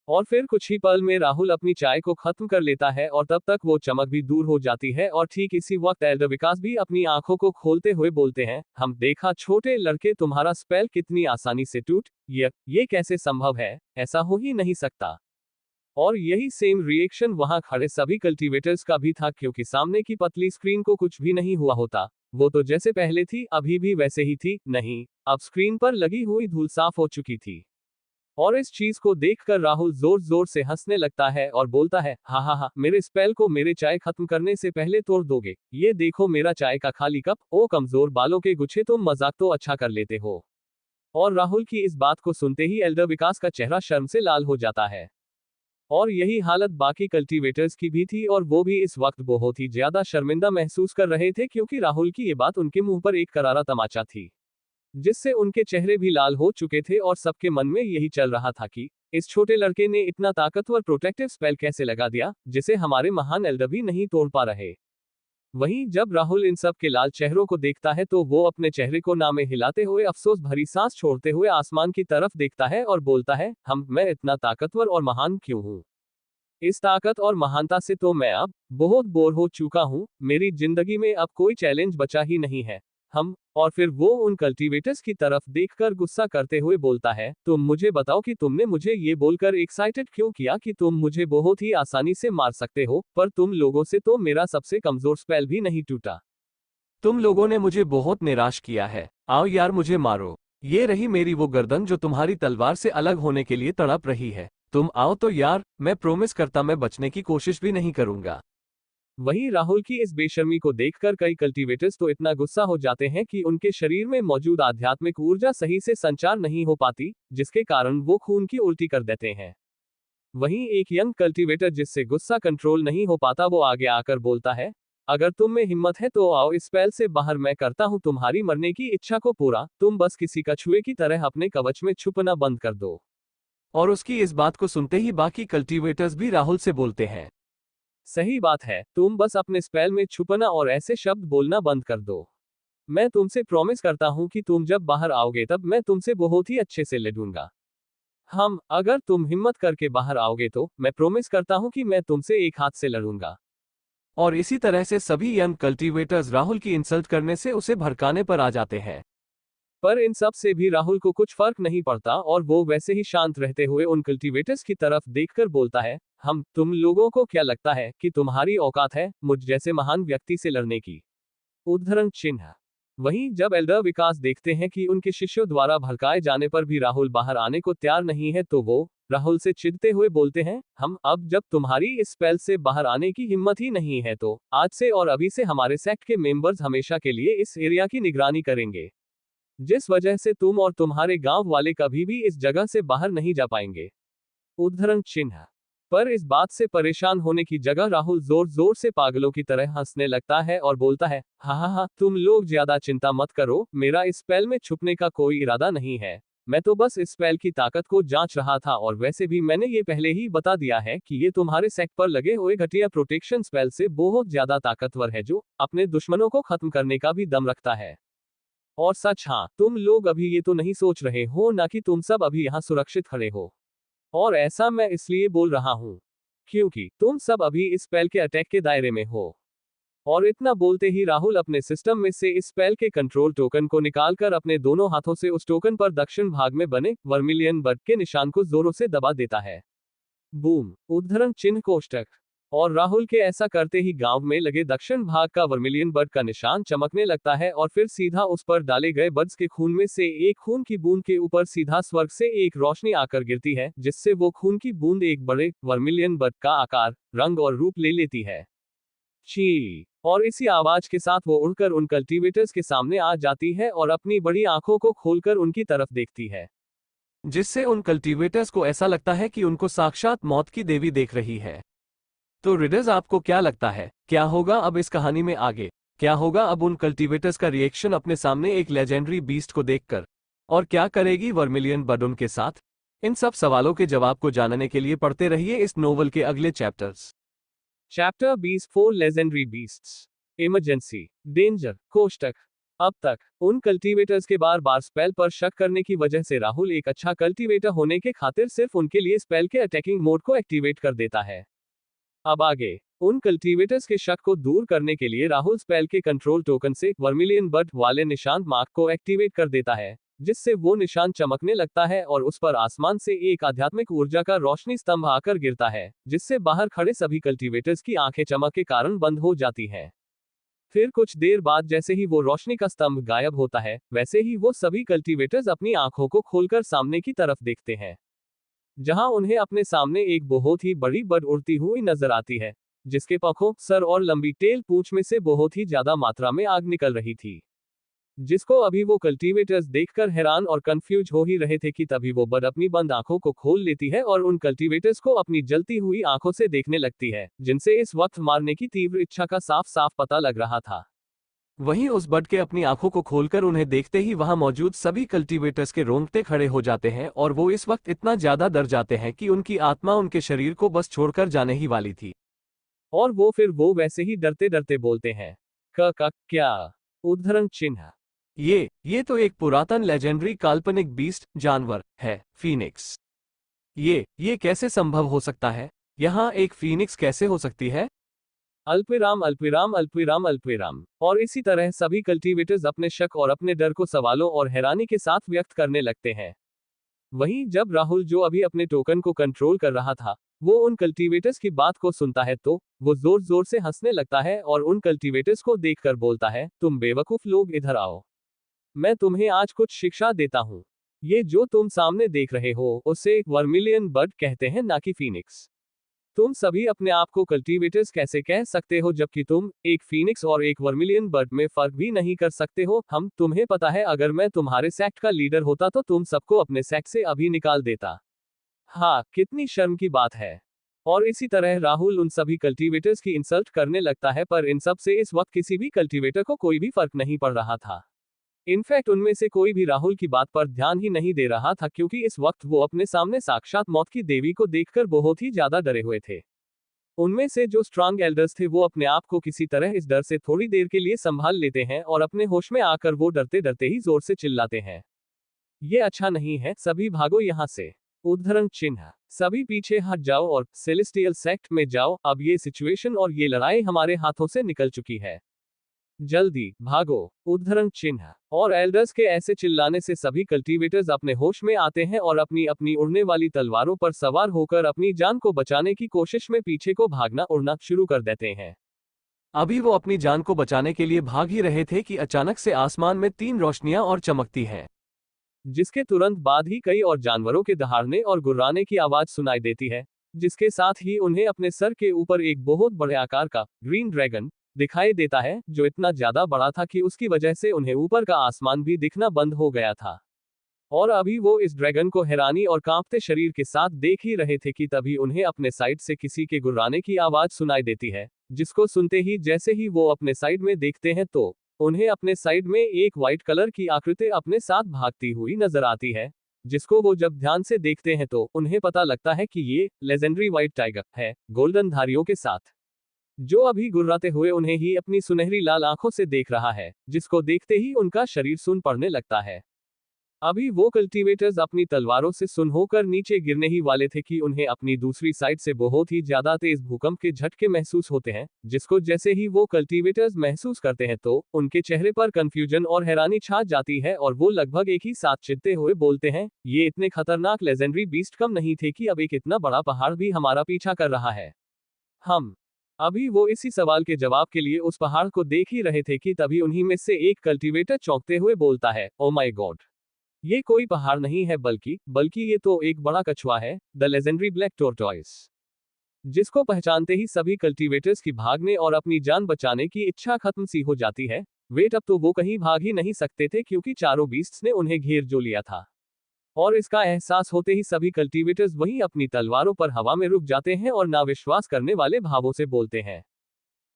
और फिर कुछ ही पल में राहुल अपनी चाय को खत्म कर लेता है और तब तक वो चमक भी दूर हो जाती है और ठीक इसी वक्त एल्डर विकास भी अपनी आंखों को खोलते हुए बोलते हैं, हम देखा छोटे लड़के, तुम्हारा स्पेल कितनी आसानी से टूट, ये कैसे संभव है? ऐसा हो ही नहीं सकता। और यही सेम रिएक्शन वहां खड़े सभी कल्टीवेटर्स का भी था, क्योंकि सामने की पतली स्क्रीन को कुछ भी नहीं हुआ होता। वो तो जैसे पहले थी अभी भी वैसे ही थी, नहीं, अब स्क्रीन पर लगी हुई धूल साफ हो चुकी थी। और इस चीज को देखकर राहुल जोर जोर से हंसने लगता है और बोलता है, हा हा हा, मेरे स्पेल को मेरे चाय खत्म करने से पहले तोड़ दोगे? ये देखो मेरा चाय का खाली कप, ओ कमजोर बालों के गुच्छे, तुम मजाक तो अच्छा कर लेते हो। और राहुल की इस बात को सुनते ही एल्डर विकास का चेहरा शर्म से लाल हो जाता है। और यही हालत बाकी कल्टीवेटर्स की भी थी और वो भी इस वक्त बहुत ही ज्यादा शर्मिंदा महसूस कर रहे थे क्योंकि राहुल की ये बात उनके मुंह पर एक करारा तमाचा थी, जिससे उनके चेहरे भी लाल हो चुके थे और सबके मन में यही चल रहा था कि इस छोटे लड़के ने इतना ताकतवर प्रोटेक्टिव स्पेल कैसे लगा दिया जिसे हमारे महान एल्डर भी नहीं तोड़ पा रहे। वहीं जब राहुल इन सब के लाल चेहरों को देखता है तो वो अपने चेहरे को नामे हिलाते हुए अफसोस भरी सांस छोड़ते हुए आसमान की तरफ देखता है और बोलता है, मैं इतना ताकतवर और महान क्यों हूँ? इस ताकत और महानता से तो मैं अब बहुत बोर हो चुका हूँ, मेरी जिंदगी में अब कोई चैलेंज बचा ही नहीं है। और फिर वो उन कल्टीवेटर्स की तरफ देखकर गुस्सा करते हुए बोलता है, तुम मुझे बताओ कि तुमने मुझे ये बोलकर एक्साइटेड क्यों किया कि तुम मुझे बहुत ही आसानी से मार सकते हो, पर तुम लोगों से तो मेरा सबसे कमजोर स्पेल भी नहीं टूटा। तुम लोगों ने मुझे बहुत निराश किया है, आओ यार मुझे मारो। ये रही मेरी वो गर्दन जो तुम्हारी तलवार से अलग होने के लिए तड़प रही है। तुम आओ तो यार, मैं प्रॉमिस करता मैं बचने की कोशिश भी नहीं करूंगा। वहीं राहुल की इस बेशर्मी को देखकर कई कल्टीवेटर्स तो इतना गुस्सा हो जाते हैं कि उनके शरीर में मौजूद आध्यात्मिक ऊर्जा सही से संचार नहीं हो पाती, जिसके कारण वो खून की उल्टी कर देते हैं। वहीं एक यंग कल्टीवेटर जिससे गुस्सा कंट्रोल नहीं हो पाता वो आगे आकर बोलता है, अगर तुम में हिम्मत है तो आओ इस स्पेल से बाहर, मैं करता हूं तुम्हारी मरने की इच्छा को पूरा, तुम बस किसी कछुए की तरह अपने कवच में छुपना बंद कर दो। और उसकी इस बात को सुनते ही बाकी कल्टीवेटर्स भी राहुल से बोलते हैं, सही बात है, तुम बस अपने स्पेल में छुपना और ऐसे शब्द बोलना बंद कर दो। मैं तुमसे प्रॉमिस करता हूं कि तुम जब बाहर आओगे तब मैं तुमसे बहुत ही अच्छे से लड़ूंगा। अगर तुम हिम्मत करके बाहर आओगे तो मैं प्रॉमिस करता हूं कि मैं तुमसे एक हाथ से लड़ूंगा। और इसी तरह से सभी यंग कल्टीवेटर्स राहुल की इंसल्ट करने से उसे भड़काने पर आ जाते हैं। पर इन सब से भी राहुल को कुछ फर्क नहीं पड़ता और वो वैसे ही शांत रहते हुए उन कल्टीवेटर्स की तरफ देखकर बोलता है, तुम लोगों को क्या लगता है कि तुम्हारी औकात है मुझ जैसे महान व्यक्ति से लड़ने की? उद्धरण चिन्ह। वहीं जब एल्डर विकास देखते हैं कि उनके शिष्यों द्वारा भड़काए जाने पर भी राहुल बाहर आने को तैयार नहीं है तो वो राहुल से चिढ़ते हुए बोलते हैं, अब जब तुम्हारी इस स्पेल से बाहर आने की हिम्मत ही नहीं है तो आज से और अभी से हमारे सेक्ट के मेंबर्स हमेशा के लिए इस एरिया की निगरानी करेंगे, जिस वजह से तुम और तुम्हारे गांव वाले कभी भी इस जगह से बाहर नहीं जा पाएंगे। उद्धरण चिन्ह। पर इस बात से परेशान होने की जगह राहुल जोर जोर से पागलों की तरह हंसने लगता है और बोलता है, हा, तुम लोग ज्यादा चिंता मत करो, मेरा इस स्पेल में छुपने का कोई इरादा नहीं है। मैं तो बस इस स्पेल की ताकत को जांच रहा था और वैसे भी मैंने ये पहले ही बता दिया है कि ये तुम्हारे सेक्ट पर लगे हुए घटिया प्रोटेक्शन स्पेल से बहुत ज्यादा ताकतवर है जो अपने दुश्मनों को खत्म करने का भी दम रखता है। और सच, तुम लोग अभी ये तो नहीं सोच रहे हो ना कि तुम सब अभी यहाँ सुरक्षित खड़े हो। और ऐसा मैं इसलिए बोल रहा हूँ क्योंकि तुम सब अभी इस स्पेल के अटैक के दायरे में हो। और इतना बोलते ही राहुल अपने सिस्टम में से इस स्पेल के कंट्रोल टोकन को निकालकर अपने दोनों हाथों से उस टोकन पर दक्षिण भाग में बने वर्मिलियन बर्ड के निशान को जोरों से दबा देता है। बूम। उद्धरण चिन्ह कोष्टक। और राहुल के ऐसा करते ही गांव में लगे दक्षिण भाग का वर्मिलियन बर्ड का निशान चमकने लगता है और फिर सीधा उस पर डाले गए बर्ड्स के खून में से एक खून की बूंद के ऊपर सीधा स्वर्ग से एक रोशनी आकर गिरती है, जिससे वो खून की बूंद एक बड़े वर्मिलियन बर्ड का आकार, रंग और रूप ले लेती है। ची। और इसी आवाज के साथ वो उड़कर उन कल्टीवेटर्स के सामने आ जाती है और अपनी बड़ी आंखों को खोलकर उनकी तरफ देखती है, जिससे उन कल्टीवेटर्स को ऐसा लगता है कि उनको साक्षात मौत की देवी देख रही है। तो रीडर्स, आपको क्या लगता है क्या होगा अब इस कहानी में आगे? क्या होगा अब उन कल्टीवेटर्स का रिएक्शन अपने सामने एक लेजेंडरी बीस्ट को देखकर? और क्या करेगी वर्मिलियन बर्ड उनके साथ? इन सब सवालों के जवाब को जानने के लिए पढ़ते रहिए इस नोवेल के अगले chapters. Chapter 20 4 legendary beasts. Emergency danger कोष्टक। अब तक उन कल्टीवेटर्स के बार बार स्पेल पर शक करने की वजह से राहुल एक अच्छा कल्टीवेटर होने के खातिर सिर्फ उनके लिए स्पेल के अटैकिंग मोड को एक्टिवेट कर देता है। अब आगे उन कल्टीवेटर्स के शक को दूर करने के लिए राहुल स्पेल के कंट्रोल टोकन से वर्मिलियन बर्ड वाले निशान मार्क को एक्टिवेट कर देता है, जिससे वो निशान चमकने लगता है और उस पर आसमान से एक आध्यात्मिक ऊर्जा का रोशनी स्तंभ आकर गिरता है, जिससे बाहर खड़े सभी कल्टीवेटर्स की आंखें चमक के कारण बंद हो जाती हैं। फिर कुछ देर बाद जैसे ही वो रोशनी का स्तंभ गायब होता है, वैसे ही वो सभी कल्टीवेटर्स अपनी आंखों को खोलकर सामने की तरफ देखते हैं, जहां उन्हें अपने सामने एक बहुत ही बड़ी बर्ड उड़ती हुई नजर आती है, जिसके पंखों, सर और लंबी टेल पूंछ में से बहुत ही ज्यादा मात्रा में आग निकल रही थी। जिसको अभी वो कल्टीवेटर्स देखकर हैरान और कंफ्यूज हो ही रहे थे कि तभी वो बर्ड अपनी बंद आंखों को खोल लेती है और उन कल्टीवेटर्स को अपनी जलती हुई आंखों से देखने लगती है, जिनसे इस वक्त मारने की तीव्र इच्छा का साफ साफ पता लग रहा था। वहीं उस बर्ड के अपनी आंखों को खोलकर उन्हें देखते ही वहां मौजूद सभी कल्टीवेटर्स के रोंगटे खड़े हो जाते हैं और वो इस वक्त इतना ज्यादा डर जाते हैं कि उनकी आत्मा उनके शरीर को बस छोड़कर जाने ही वाली थी। और वो वैसे ही डरते डरते बोलते हैं, क क्या? उद्धरण चिन्ह। ये तो एक पुरातन लेजेंडरी काल्पनिक बीस्ट जानवर है, फीनिक्स। ये कैसे संभव हो सकता है? यहाँ एक फीनिक्स कैसे हो सकती है? अल्पविराम अल्पविराम अल्पविराम अल्पविराम। और इसी तरह सभी कल्टीवेटर्स अपने शक और अपने डर को सवालों और हैरानी के साथ व्यक्त करने लगते हैं। वहीं जब राहुल, जो अभी अपने टोकन को कंट्रोल कर रहा था, वो उन कल्टीवेटर्स की बात को सुनता है तो वो जोर जोर से हंसने लगता है और उन कल्टीवेटर्स को देखकर बोलता है, तुम बेवकूफ लोग इधर आओ, मैं तुम्हें आज कुछ शिक्षा देता हूँ। ये जो तुम सामने देख रहे हो, उसे वर्मिलियन बर्ड कहते हैं, ना कि फीनिक्स। तुम सभी अपने आप को कल्टीवेटर्स कैसे कह सकते हो जबकि तुम एक फीनिक्स और एक वर्मिलियन बर्ड में फर्क भी नहीं कर सकते हो? तुम्हें पता है, अगर मैं तुम्हारे सेक्ट का लीडर होता तो तुम सबको अपने सेक्ट से अभी निकाल देता। हाँ, कितनी शर्म की बात है। और इसी तरह राहुल उन सभी कल्टीवेटर्स की इंसल्ट करने लगता है, पर इन सब से इस वक्त किसी भी कल्टीवेटर को कोई भी फर्क नहीं पड़ रहा था। इनफैक्ट उनमें से कोई भी राहुल की बात पर ध्यान ही नहीं दे रहा था, क्योंकि इस वक्त वो अपने सामने साक्षात मौत की देवी को देखकर बहुत ही ज्यादा डरे हुए थे। उनमें से जो स्ट्रांग एल्डर्स थे वो अपने आप को किसी तरह इस डर से थोड़ी देर के लिए संभाल लेते हैं और अपने होश में आकर वो डरते डरते ही जोर से चिल्लाते हैं, ये अच्छा नहीं है, सभी भागो यहाँ से। उद्धरण चिन्ह। सभी पीछे हट जाओ और सेलेस्टियल सेक्ट में जाओ, अब ये सिचुएशन और ये लड़ाई हमारे हाथों से निकल चुकी है, जल्दी भागो। उद्धरण चिन्ह। और एल्डर्स के ऐसे चिल्लाने से सभी कल्टीवेटर्स अपने होश में आते हैं और अपनी अपनी उड़ने वाली तलवारों पर सवार होकर अपनी जान को बचाने की कोशिश में पीछे को भागना उड़ना शुरू कर देते हैं। अभी वो अपनी जान को बचाने के लिए भाग ही रहे थे कि अचानक से आसमान में 3 रोशनियां और चमकती हैं, जिसके तुरंत बाद ही कई और जानवरों के दहाड़ने और गुर्राने की आवाज सुनाई देती है, जिसके साथ ही उन्हें अपने सर के ऊपर एक बहुत बड़े आकार का ग्रीन ड्रैगन दिखाई देता है, जो इतना ज्यादा बड़ा था कि उसकी वजह से उन्हें ऊपर का आसमान भी दिखना बंद हो गया था। और अभी वो इस ड्रैगन को हैरानी और कांपते शरीर के साथ देख ही रहे थे कि तभी उन्हें अपने साइड से किसी के गुर्राने की आवाज सुनाई देती है, जिसको सुनते ही जैसे ही वो अपने साइड में देखते हैं तो उन्हें अपने साइड में एक व्हाइट कलर की आकृति अपने साथ भागती हुई नजर आती है, जिसको वो जब ध्यान से देखते हैं तो उन्हें पता लगता है कि ये लेजेंडरी व्हाइट टाइगर है, गोल्डन धारियों के साथ, जो अभी गुर्राते हुए उन्हें ही अपनी सुनहरी लाल आंखों से देख रहा है, जिसको देखते ही उनका शरीर सुन पड़ने लगता है। अभी वो कल्टीवेटर्स अपनी तलवारों से सुन होकर नीचे गिरने ही वाले थे कि उन्हें अपनी दूसरी साइड से बहुत ही ज्यादा तेज भूकंप के झटके महसूस होते हैं, जिसको जैसे ही वो कल्टीवेटर्स महसूस करते हैं तो उनके चेहरे पर कंफ्यूजन और हैरानी छा जाती है और वो लगभग एक ही साथ चिल्लाते हुए बोलते हैं, ये इतने खतरनाक लेजेंडरी बीस्ट कम नहीं थे कि अब एक इतना बड़ा पहाड़ भी हमारा पीछा कर रहा है। हम अभी वो इसी सवाल के जवाब के लिए उस पहाड़ को देख ही रहे थे कि तभी उन्हीं में से एक कल्टीवेटर चौंकते हुए बोलता है, ओ माय गॉड, ये कोई पहाड़ नहीं है बल्कि ये तो एक बड़ा कछुआ है, द लेजेंडरी ब्लैक टोरटॉइस। जिसको पहचानते ही सभी कल्टीवेटर्स की भागने और अपनी जान बचाने की इच्छा खत्म सी हो जाती है। वेट, अब तो वो कहीं भाग ही नहीं सकते थे क्योंकि चारों बीस्ट्स ने उन्हें घेर जो लिया था। और इसका एहसास होते ही सभी कल्टीवेटर्स वहीं अपनी तलवारों पर हवा में रुक जाते हैं और नाविश्वास करने वाले भावों से बोलते हैं,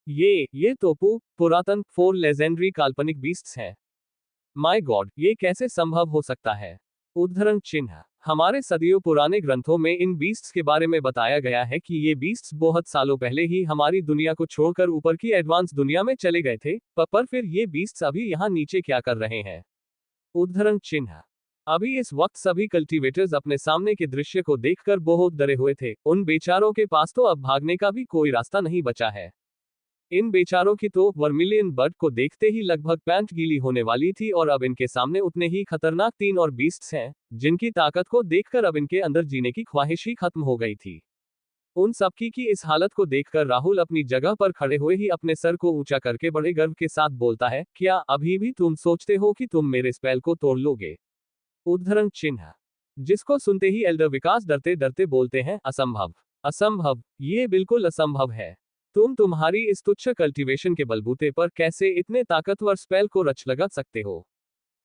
ये तो पुरातन 4 लेजेंडरी काल्पनिक बीस्ट्स हैं। माय गॉड, ये कैसे संभव हो सकता है? उद्धरण चिन्ह। हमारे सदियों पुराने ग्रंथों में इन बीस्ट्स के बारे में बताया गया है कि ये बीस्ट्स बहुत सालों पहले ही हमारी दुनिया को छोड़कर ऊपर की एडवांस दुनिया में चले गए थे, पर फिर ये बीस्ट्स अभी यहाँ नीचे क्या कर रहे हैं? उद्धरण चिन्ह। अभी इस वक्त सभी कल्टीवेटर्स अपने सामने के दृश्य को देखकर बहुत डरे हुए थे। उन बेचारों के पास तो अब भागने का भी कोई रास्ता नहीं बचा है। इन बेचारों की तो वर्मिलियन बर्ड को देखते ही लगभग पैंट गीली होने वाली थी और अब इनके सामने उतने ही खतरनाक 3 और बीस्ट्स हैं, जिनकी ताकत को देखकर अब इनके अंदर जीने की ख्वाहिश ही खत्म हो गई थी। उन सबकी की इस हालत को देखकर राहुल अपनी जगह पर खड़े हुए ही अपने सर को ऊंचा करके बड़े गर्व के साथ बोलता है, क्या अभी भी तुम सोचते हो कि तुम मेरे स्पेल को तोड़ लोगे? उद्धरण चिन्ह। जिसको सुनते ही एल्डर विकास डरते डरते बोलते हैं, असंभव, असंभव, ये बिल्कुल असंभव है। तुम्हारी इस तुच्छ कल्टीवेशन के बलबूते पर कैसे इतने ताकतवर स्पेल को रच लगा सकते हो?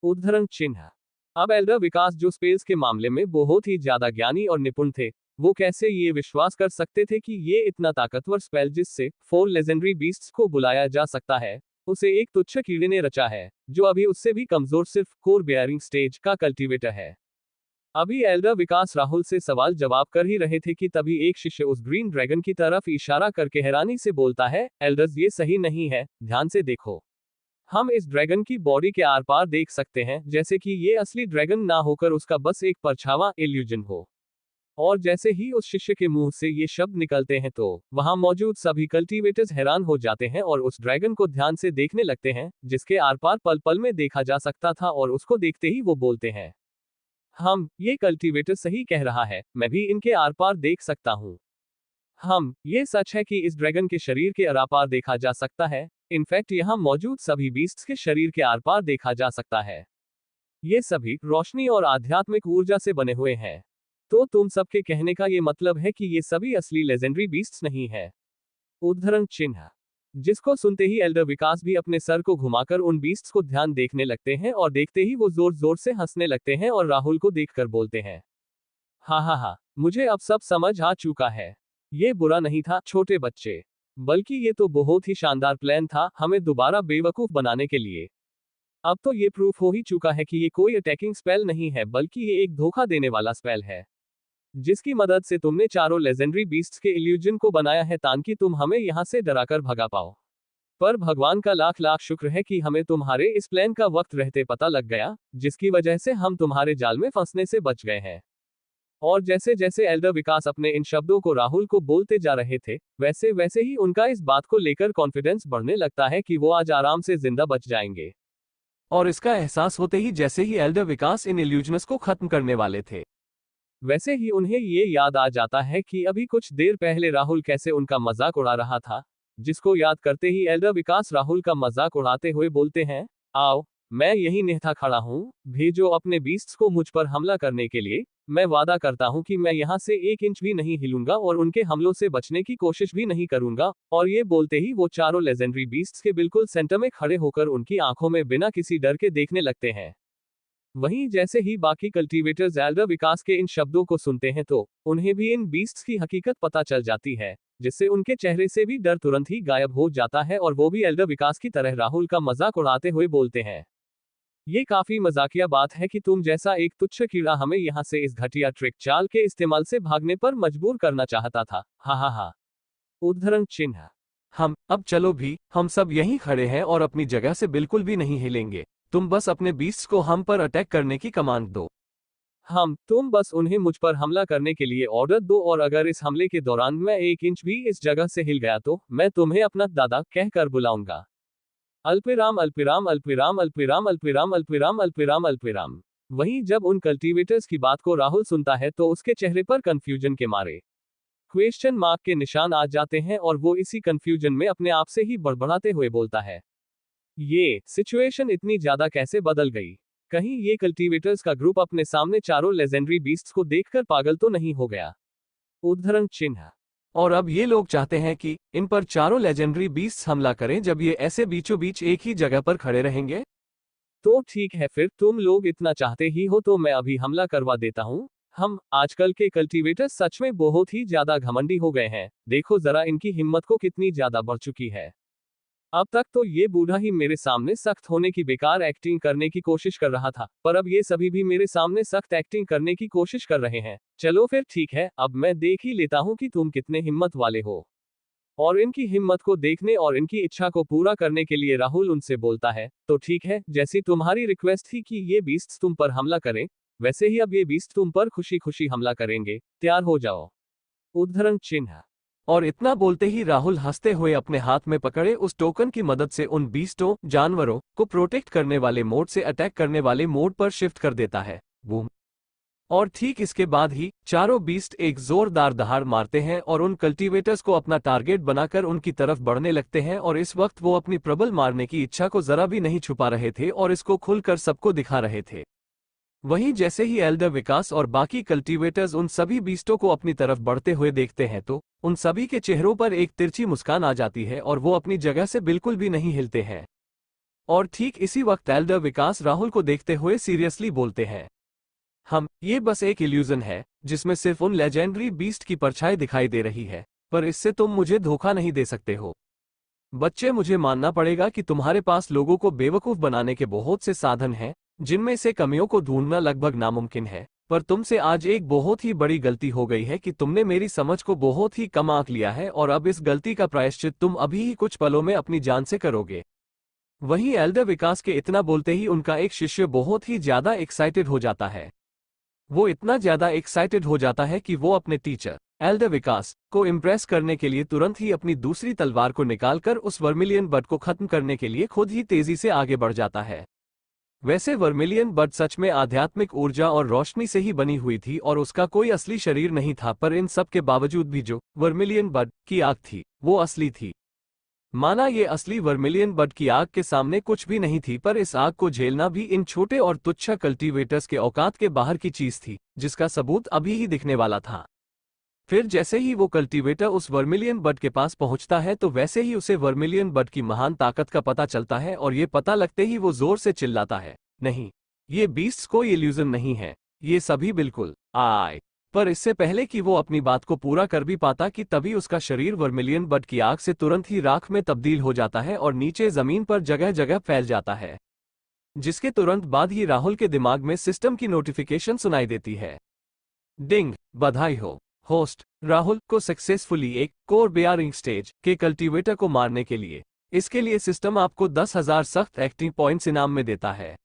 उद्धरण चिन्ह। अब एल्डर विकास जो स्पेल्स के मामले में बहुत ही ज्यादा ज्ञानी और निपुण थे, वो कैसे ये विश्वास कर सकते थे कि ये इतना ताकतवर स्पेल जिससे 4 लेजेंडरी बीस्ट्स को बुलाया जा सकता है, उसे एक तुच्छ कीड़े ने रचा है, जो अभी उससे भी कमजोर सिर्फ कोर बेयरिंग स्टेज का कल्टीवेटर है। अभी एल्डर विकास राहुल से सवाल जवाब कर ही रहे थे कि तभी एक शिष्य उस ग्रीन ड्रैगन की तरफ इशारा करके हैरानी से बोलता है, एल्डर्स ये सही नहीं है, ध्यान से देखो। हम इस ड्रैगन की बॉडी के आर पार देख सकते हैं, जैसे कि ये असली ड्रैगन ना होकर उसका बस एक परछावा इल्यूजन हो। और जैसे ही उस शिष्य के मुंह से ये शब्द निकलते हैं तो वहां मौजूद सभी कल्टीवेटर्स हैरान हो जाते हैं और उस ड्रैगन को ध्यान से देखने लगते हैं, जिसके आर पार पल पल में देखा जा सकता था, और उसको देखते ही वो बोलते हैं, ये कल्टीवेटर सही कह रहा है, मैं भी इनके आर पार देख सकता हूँ। ये सच है कि इस ड्रैगन के शरीर के आर पार देखा जा सकता है। इनफैक्ट यहाँ मौजूद सभी बीस्ट्स के शरीर के आर पार देखा जा सकता है। ये सभी रोशनी और आध्यात्मिक ऊर्जा से बने हुए हैं। तो तुम सबके कहने का ये मतलब है कि ये सभी असली लेजेंडरी बीस्ट्स नहीं है? उद्धरण चिन्ह। जिसको सुनते ही एल्डर विकास भी अपने सर को घुमाकर उन बीस्ट्स को ध्यान देखने लगते हैं, और देखते ही वो जोर जोर से हंसने लगते हैं और राहुल को देखकर बोलते हैं, हा, मुझे अब सब समझ आ चुका है। ये बुरा नहीं था छोटे बच्चे, बल्कि ये तो बहुत ही शानदार प्लान था हमें दोबारा बेवकूफ बनाने के लिए। अब तो ये प्रूफ हो ही चुका है कि ये कोई अटैकिंग स्पेल नहीं है, बल्कि ये एक धोखा देने वाला स्पेल है, जिसकी मदद से तुमने चारों लेजेंडरी बीस्ट्स के इल्यूजन को बनाया है ताकि तुम हमें यहाँ से डराकर भगा पाओ। पर भगवान का लाख लाख शुक्र है कि हमें तुम्हारे इस प्लान का वक्त रहते पता लग गया, जिसकी वजह से हम तुम्हारे जाल में फंसने से बच गए हैं। और जैसे जैसे एल्डर विकास अपने इन शब्दों को राहुल को बोलते जा रहे थे, वैसे वैसे ही उनका इस बात को लेकर कॉन्फिडेंस बढ़ने लगता है कि वो आज आराम से जिंदा बच जाएंगे। और इसका एहसास होते ही जैसे ही एल्डर विकास इन इल्यूजनस को खत्म करने वाले थे, वैसे ही उन्हें ये याद आ जाता है कि अभी कुछ देर पहले राहुल कैसे उनका मजाक उड़ा रहा था, जिसको याद करते ही एल्डर विकास राहुल का मजाक उड़ाते हुए बोलते हैं, आओ, मैं यही निहत्था खड़ा हूँ, भेजो अपने बीस्ट्स को मुझ पर हमला करने के लिए। मैं वादा करता हूँ कि मैं यहाँ से 1 इंच भी नहीं हिलूंगा और उनके हमलों से बचने की कोशिश भी नहीं करूंगा। और ये बोलते ही वो चारों लेजेंडरी बीस्ट्स के बिल्कुल सेंटर में खड़े होकर उनकी आंखों में बिना किसी डर के देखने लगते हैं। वहीं जैसे ही बाकी कल्टीवेटर्स एल्डर विकास के इन शब्दों को सुनते हैं तो उन्हें भी इन बीस्ट्स की हकीकत पता चल जाती है, जिससे उनके चेहरे से भी डर तुरंत ही गायब हो जाता है और वो भी एल्डर विकास की तरह राहुल का मजाक उड़ाते हुए बोलते हैं, ये काफी मजाकिया बात है कि तुम जैसा एक तुच्छ कीड़ा हमें यहाँ से इस घटिया ट्रिक चाल के इस्तेमाल से भागने पर मजबूर करना चाहता था। हा। उद्धरण चिन्ह। अब चलो भी, हम सब यहीं खड़े हैं और अपनी जगह से बिल्कुल भी नहीं हिलेंगे। तुम बस अपने बीस्ट्स को हम पर अटैक करने की कमांड दो। तुम बस उन्हें मुझ पर हमला करने के लिए ऑर्डर दो, और अगर इस हमले के दौरान मैं 1 इंच भी इस जगह से हिल गया तो मैं तुम्हें अपना दादा कहकर बुलाऊंगा। अल्पिराम अल्पिराम अल्पिराम अल्पिराम अल्पिराम अल्पिराम अल्पिराम अल्पिराम। वहीं जब उन कल्टीवेटर्स की बात को राहुल सुनता है तो उसके चेहरे पर कंफ्यूजन के मारे क्वेश्चन मार्क के निशान आ जाते हैं, और वो इसी कंफ्यूजन में अपने आप से ही बड़बड़ाते हुए बोलता है, ये सिचुएशन इतनी ज्यादा कैसे बदल गई? कहीं ये कल्टीवेटर्स का ग्रुप अपने सामने चारों लेजेंडरी बीस्ट्स को देखकर पागल तो नहीं हो गया? उद्धरण चिन्ह। और अब ये लोग चाहते हैं कि इन पर चारों लेजेंडरी बीस्ट्स हमला करें जब ये ऐसे बीचों बीच एक ही जगह पर खड़े रहेंगे? तो ठीक है, फिर तुम लोग इतना चाहते ही हो तो मैं अभी हमला करवा देता हूँ। आजकल के कल्टीवेटर सच में बहुत ही ज्यादा घमंडी हो गए हैं, देखो जरा इनकी हिम्मत को कितनी ज्यादा बढ़ चुकी है। अब तक तो ये बूढ़ा ही मेरे सामने सख्त होने की बेकार एक्टिंग करने की कोशिश कर रहा था, पर अब ये सभी भी मेरे सामने सख्त एक्टिंग करने की कोशिश कर रहे हैं। चलो फिर ठीक है, अब मैं देख ही लेता हूँ कि तुम कितने हिम्मत वाले हो। और इनकी हिम्मत को देखने और इनकी इच्छा को पूरा करने के लिए राहुल उनसे बोलता है, तो ठीक है, जैसी तुम्हारी रिक्वेस्ट थी कि ये बीस्ट्स तुम पर हमला करें, वैसे ही अब ये बीस्ट तुम पर खुशी खुशी हमला करेंगे, तैयार हो जाओ। उद्धरण चिन्ह। और इतना बोलते ही राहुल हंसते हुए अपने हाथ में पकड़े उस टोकन की मदद से उन बीस्टों जानवरों को प्रोटेक्ट करने वाले मोड से अटैक करने वाले मोड पर शिफ्ट कर देता है। बूम। और ठीक इसके बाद ही चारों बीस्ट एक जोरदार दहाड़ मारते हैं और उन कल्टीवेटर्स को अपना टारगेट बनाकर उनकी तरफ बढ़ने लगते हैं। और इस वक्त वो अपनी प्रबल मारने की इच्छा को जरा भी नहीं छुपा रहे थे और इसको खुलकर सबको दिखा रहे थे। वहीं जैसे ही एल्डर विकास और बाकी कल्टीवेटर्स उन सभी बीस्टों को अपनी तरफ बढ़ते हुए देखते हैं तो उन सभी के चेहरों पर एक तिरछी मुस्कान आ जाती है और वो अपनी जगह से बिल्कुल भी नहीं हिलते हैं। और ठीक इसी वक्त एल्डर विकास राहुल को देखते हुए सीरियसली बोलते हैं, ये बस एक इल्यूजन है जिसमें सिर्फ उन लेजेंडरी बीस्ट की परछाई दिखाई दे रही है, पर इससे तुम मुझे धोखा नहीं दे सकते हो। बच्चे, मुझे मानना पड़ेगा कि तुम्हारे पास लोगों को बेवकूफ बनाने के बहुत से साधन हैं, जिनमें से कमियों को ढूंढना लगभग नामुमकिन है, पर तुमसे आज एक बहुत ही बड़ी गलती हो गई है कि तुमने मेरी समझ को बहुत ही कम आंक लिया है और अब इस गलती का प्रायश्चित तुम अभी ही कुछ पलों में अपनी जान से करोगे। वहीं एल्डर विकास के इतना बोलते ही उनका एक शिष्य बहुत ही ज्यादा एक्साइटेड हो जाता है। वो इतना ज्यादा एक्साइटेड हो जाता है कि वो अपने टीचर एल्डर विकास को इम्प्रेस करने के लिए तुरंत ही अपनी दूसरी तलवार को निकालकर उस वर्मिलियन बर्ड को खत्म करने के लिए खुद ही तेजी से आगे बढ़ जाता है। वैसे वर्मिलियन बर्ड सच में आध्यात्मिक ऊर्जा और रोशनी से ही बनी हुई थी और उसका कोई असली शरीर नहीं था, पर इन सब के बावजूद भी जो वर्मिलियन बर्ड की आग थी वो असली थी। माना ये असली वर्मिलियन बर्ड की आग के सामने कुछ भी नहीं थी, पर इस आग को झेलना भी इन छोटे और तुच्छ कल्टीवेटर्स के औकात के बाहर की चीज थी, जिसका सबूत अभी ही दिखने वाला था। फिर जैसे ही वो कल्टीवेटर उस वर्मिलियन बर्ड के पास पहुंचता है तो वैसे ही उसे वर्मिलियन बर्ड की महान ताकत का पता चलता है और ये पता लगते ही वो जोर से चिल्लाता है, नहीं, ये बीस्ट्स कोई इल्यूजन नहीं है, ये सभी बिल्कुल आए। पर इससे पहले कि वो अपनी बात को पूरा कर भी पाता कि तभी उसका शरीर वर्मिलियन बर्ड की आग से तुरंत ही राख में तब्दील हो जाता है और नीचे जमीन पर जगह जगह फैल जाता है। जिसके तुरंत बाद ही राहुल के दिमाग में सिस्टम की नोटिफिकेशन सुनाई देती है। डिंग, बधाई हो, होस्ट राहुल को सक्सेसफुली एक कोर बेयरिंग स्टेज के कल्टीवेटर को मारने के लिए। इसके लिए सिस्टम आपको 10,000 सख्त एक्टिंग पॉइंट्स इनाम में देता है।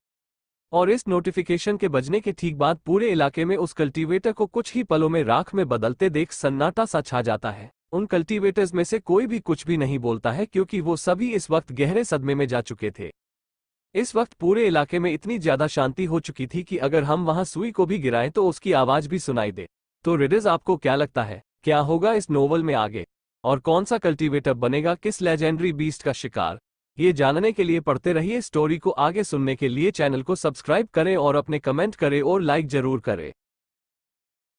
और इस नोटिफिकेशन के बजने के ठीक बाद पूरे इलाके में उस कल्टीवेटर को कुछ ही पलों में राख में बदलते देख सन्नाटा सा छा जाता है। उन कल्टीवेटर्स में से कोई भी कुछ भी नहीं बोलता है क्योंकि वो सभी इस वक्त गहरे सदमे में जा चुके थे। इस वक्त पूरे इलाके में इतनी ज्यादा शांति हो चुकी थी कि अगर हम वहां सुई को भी गिराएं तो उसकी आवाज भी सुनाई दे। तो रिडर्स, आपको क्या लगता है क्या होगा इस नोवेल में आगे, और कौन सा कल्टीवेटर बनेगा किस लेजेंडरी बीस्ट का शिकार? ये जानने के लिए पढ़ते रहिए। स्टोरी को आगे सुनने के लिए चैनल को सब्सक्राइब करें और अपने कमेंट करें और लाइक जरूर करें।